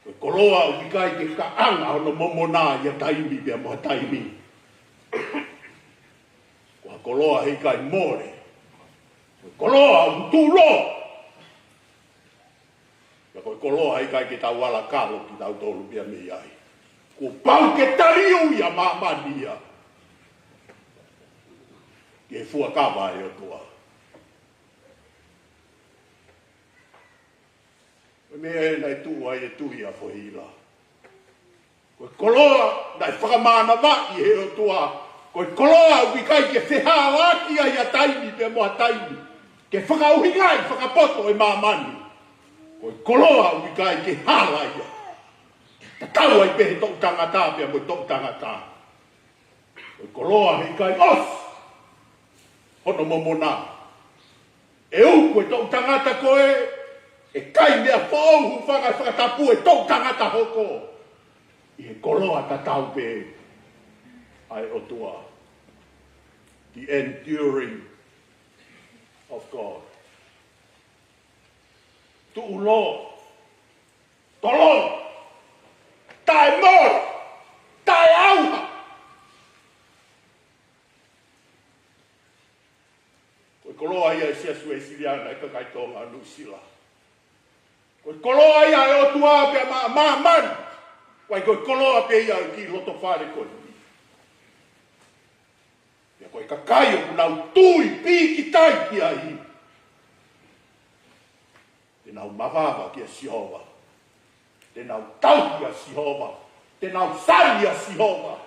Koe koloa u kai ki ka anga hono momona ia taimi bea mo ha taimi. Ko ha koloa hei kai more. Koe koloa u tūlo. koe koloa i kai ki tau ala kalo ki tau tolu pia me iai. Ko pau ke tariu ia mamania. Ke fua kawa e o tua. Me e nei tua e tui a fohila. Koe koloa nai whakamana waki he o tua. Koe koloa ui kai ke wheha waki ai a taimi pe moa taimi. Ke whakauhingai whakapoto e mamani. Koe koloa ui kai ke hala ia. Ta tau ai pehe tau tangata pia mo tau tangata. Koe koloa hei kai os. Hono momona. E uko e tau tangata koe. E kai mea whauhu whakatapu e tau tangata hoko. I he koloa ta tau pe. Ai o tua. The enduring of God. Tu ulo. Tolong. Tai mor. Tai auha. Koe koloa ia sia sue siliana e kakai tonga nusila. Koe koloa ia e o tua pe man. Koe koloa pe ia ki loto whare koe. Ia koe kakai o kunau tui pi ki tai ki ai. Te nau mawava ki a Sihova. Te nau tau ki a Sihova. Te nau sari a Sihova.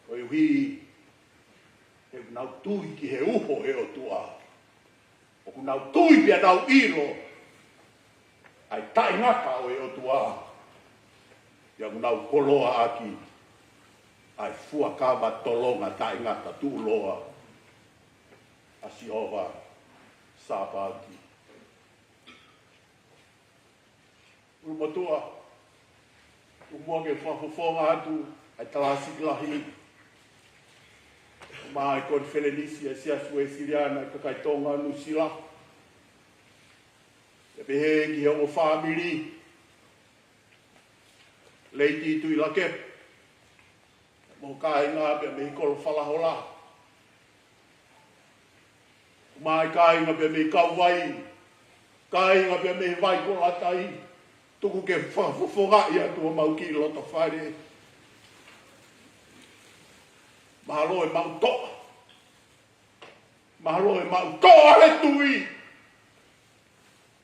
Koe hui. Te nau tui ki he uho he o tua. O kunau tui pia nau iro. Ai tai ngaka o e o tua. Ia kunau koloa aki. Ai fua kawa tolonga tai ngaka tu loa. A Sihova sapa aki. Umatua. Umuange whafofonga atu. Ai talasi lahi. Mai kon Felenisia sia sue siliana kakai tonga nusila. E pehe ki o family. Leiti tui la kep. Mo kai ngā pia me kolo whalahola. Mai kai ngā pia me kauwai. Kai ngā pia me vai kolatai. Tuku ke whafofonga ia tua mau ki loto whaere. Mahalo e mau toa. Mahalo e mau toa he tui.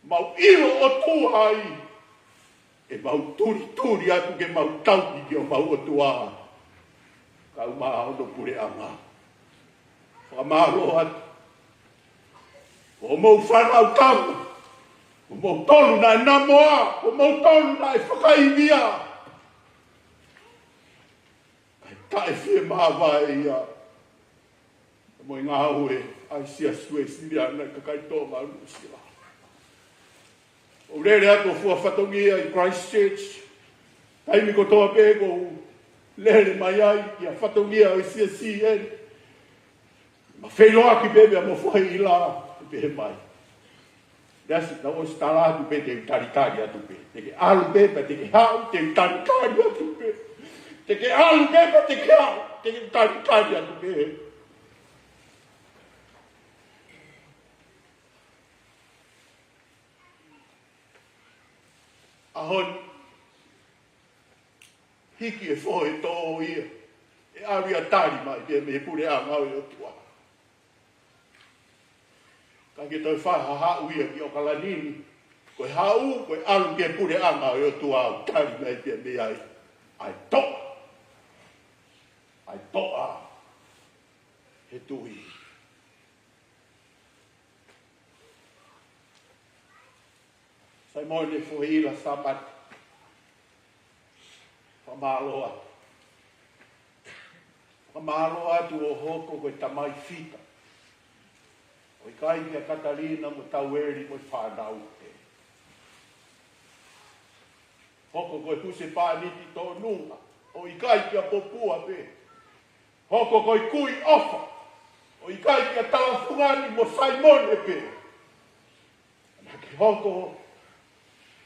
Mau ilo o tuai. E mau turi atu ke mau tauki ki o mau o tua. Kau maa hono pure anga. Whamahalo atu. O mau whanau tamu. O mau tolu na e namoa. O mau tolu na e whakaivia. Tae whie mahawae ia. Mo i ngā hue, ai sia sue siriana kakai tō maru sila. O rere ato fua whatongia i Christchurch. Taimi ko toa pēko lere mai ai ki a whatongia o sia CN. Ma wheloa ki bebe a mo whai i la i pehe mai. Nasi na o stala atu pe te utaritari atu pe. Te ke alu bebe, te ke hau, te utaritari atu pe. Te ke alu beba te ke au, te ke tari atu ke. Ahon, hiki e whoe tō o ia, e awi a tari mai ke me pure a ngau e o tua. Ka ke toi whaha hau ia ki o kalanini, koe hau, koe alu ke pure a ngau e o tua au tari mai ke me ai. Ai toa. Ai toa he tui. Sai moi le fuhila sabat. Whamaloa. Whamaloa tu o hoko koe tamai fita. O i kai kia Katalina mo taueri mo whanau te. Hoko koe huse pāniti tō nunga. O i kai kia popua pe. Hoko koi kui ofa. O i kai kia talafungani mo Simon e pe. Naki hoko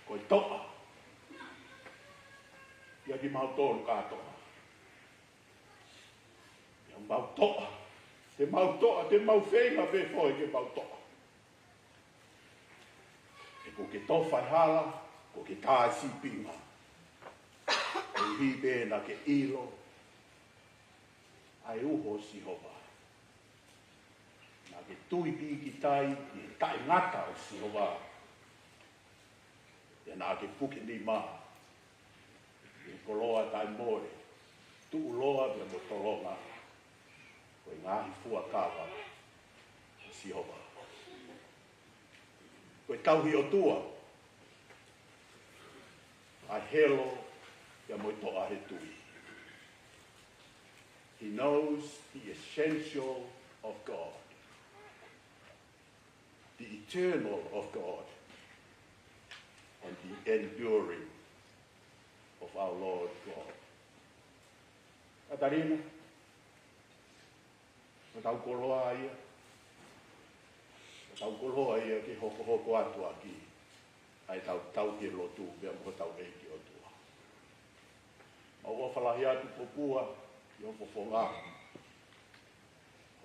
koi toa. Ia ki mau tōru kātoa. Ia mau toa. Te mau toa, te mau whenga pe fōi ke mau toa. E ko ke tofai hala, ko ke tāi sipinga. E hibe na ke ilo, ai uho si hova. Na ke tui pi ki tai, i tai ngata o si hova. E na ke puke ni maa, e koloa tai moe, tu uloa via mo tolonga, ko i ngahi fua kawa, si hova. Ko i tauhi o tua, ai helo, ia mo to ahe tui. He knows the essential of God, the eternal of God, and the enduring of our Lord God. Katarina, matau koloa ia, matau koloa ia ki hoko atu aki, ai tau ki lotu, bea mo tau eiki o tua. Au whalahi atu popua, i o fofonga.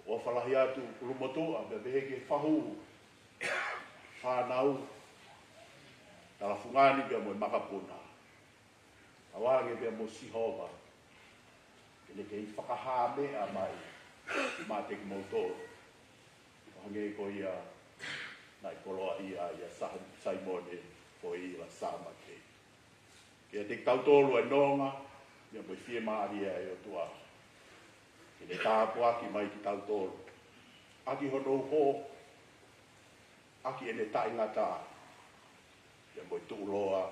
Au whalahi atu ulumotua, bea beheke whahu, whanau, talafungani bea mo i makapuna. Awange bea mo sihova, kene kei whakahame a mai, mā te ki mautoro. Hange ko ia, nai koloa ia Saimone, ko ia Samake. Kia te tautolu e nonga, ia mo i fie maaria e o tua. Kene tāpu aki mai ki tautolu. Aki hono ho, aki ene tai ngata, ia mo i tuuloa,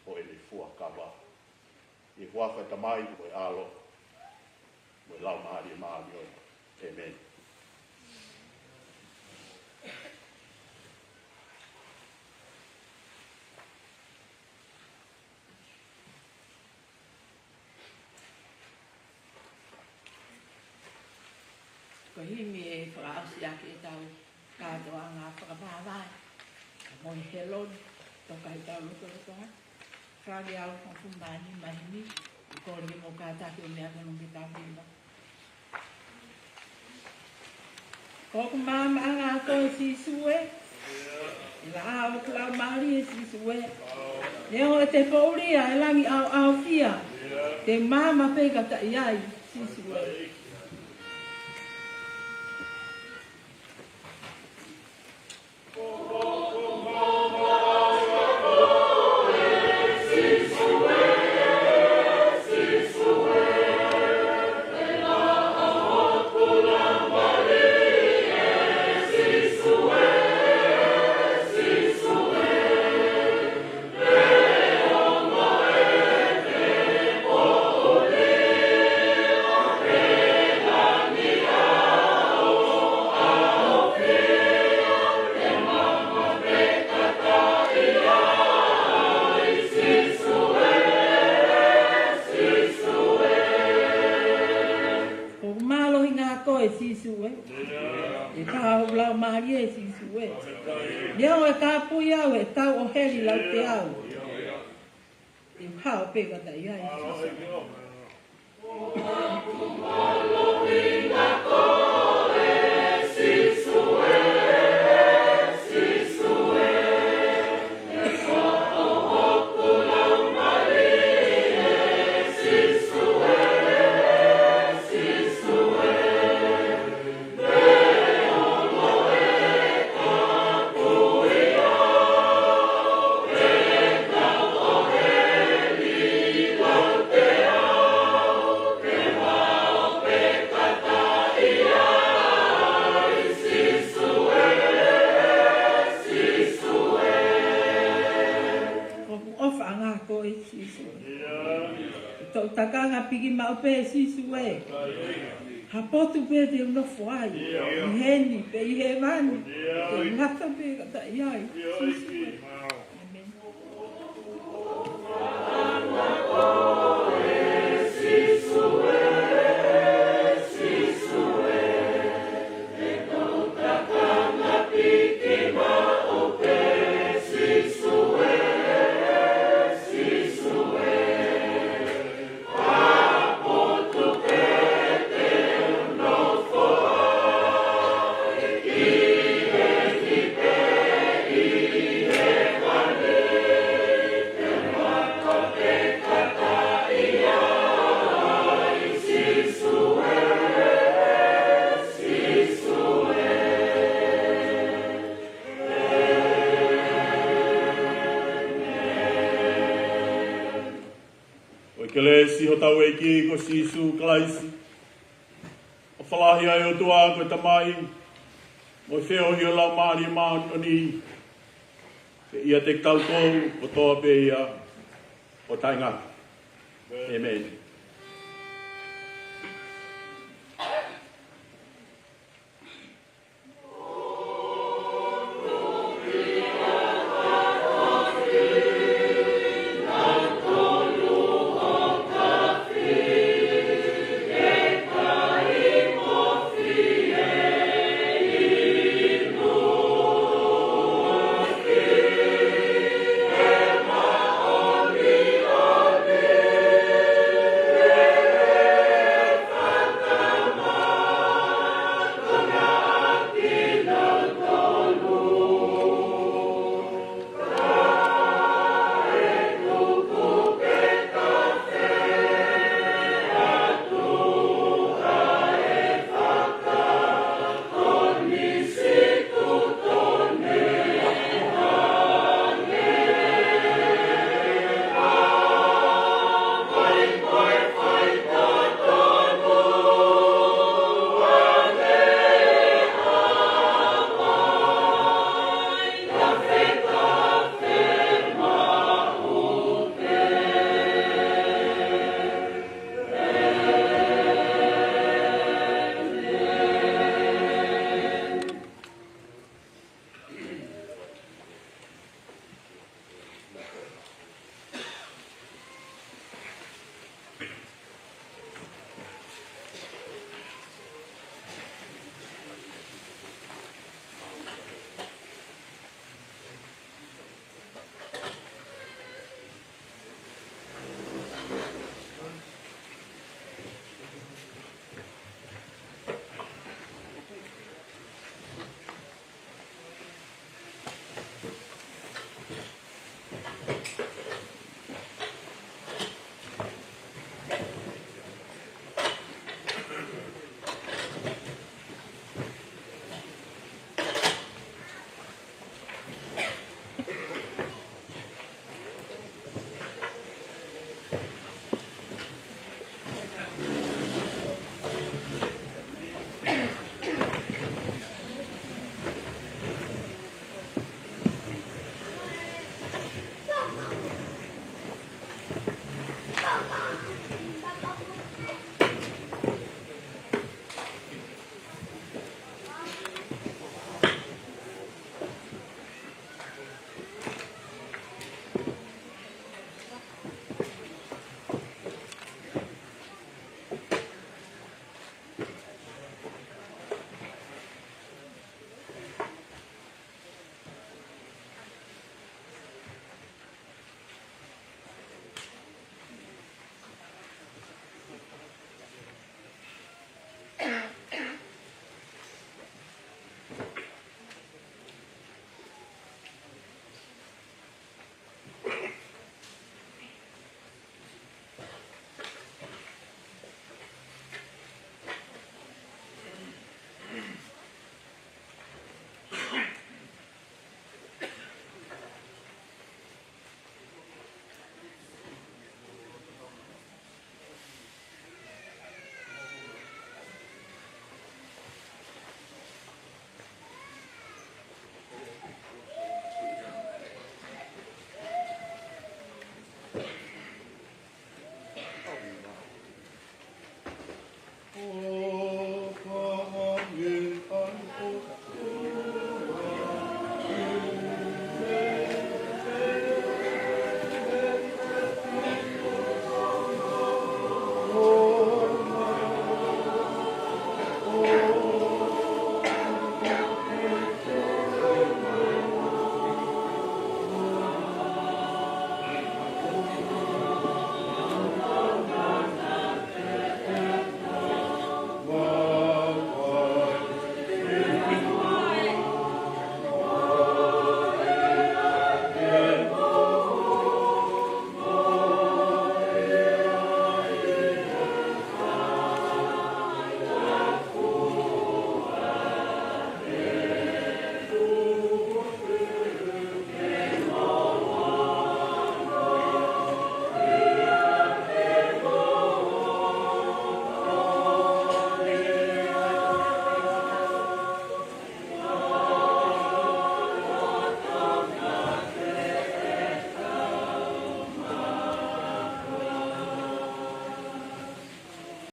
o ene fua kawa. I huafa tamai mo i alo, mo i lau maaria maario. Amen. Ko himi e whakaasi ake e tau kātoa ngā whakapāwai. Mo i helon, toka i tau luka. Whāri au whakumani mahini, ko ni mo kātaki o mea kanu ki tau hima. Ko ku māma ngā koe si sue, i la au klau maari e si sue. Neo e te pauria e langi au fia, te māma peka ta iai si sue. Pega daí aí. Takanga pigi mau pe sisu e. Hapotu pe te uno fuai. I heni pe i he mani. Te ngata pe kata iai. Sisu e. Amen. Yeah. tau e ki ko sisu klaisi. O whalahi ai o tua koe tamai. Mo whio hi o lau maari maoni. Ia te tau kou o toa pe ia o tainga. Amen.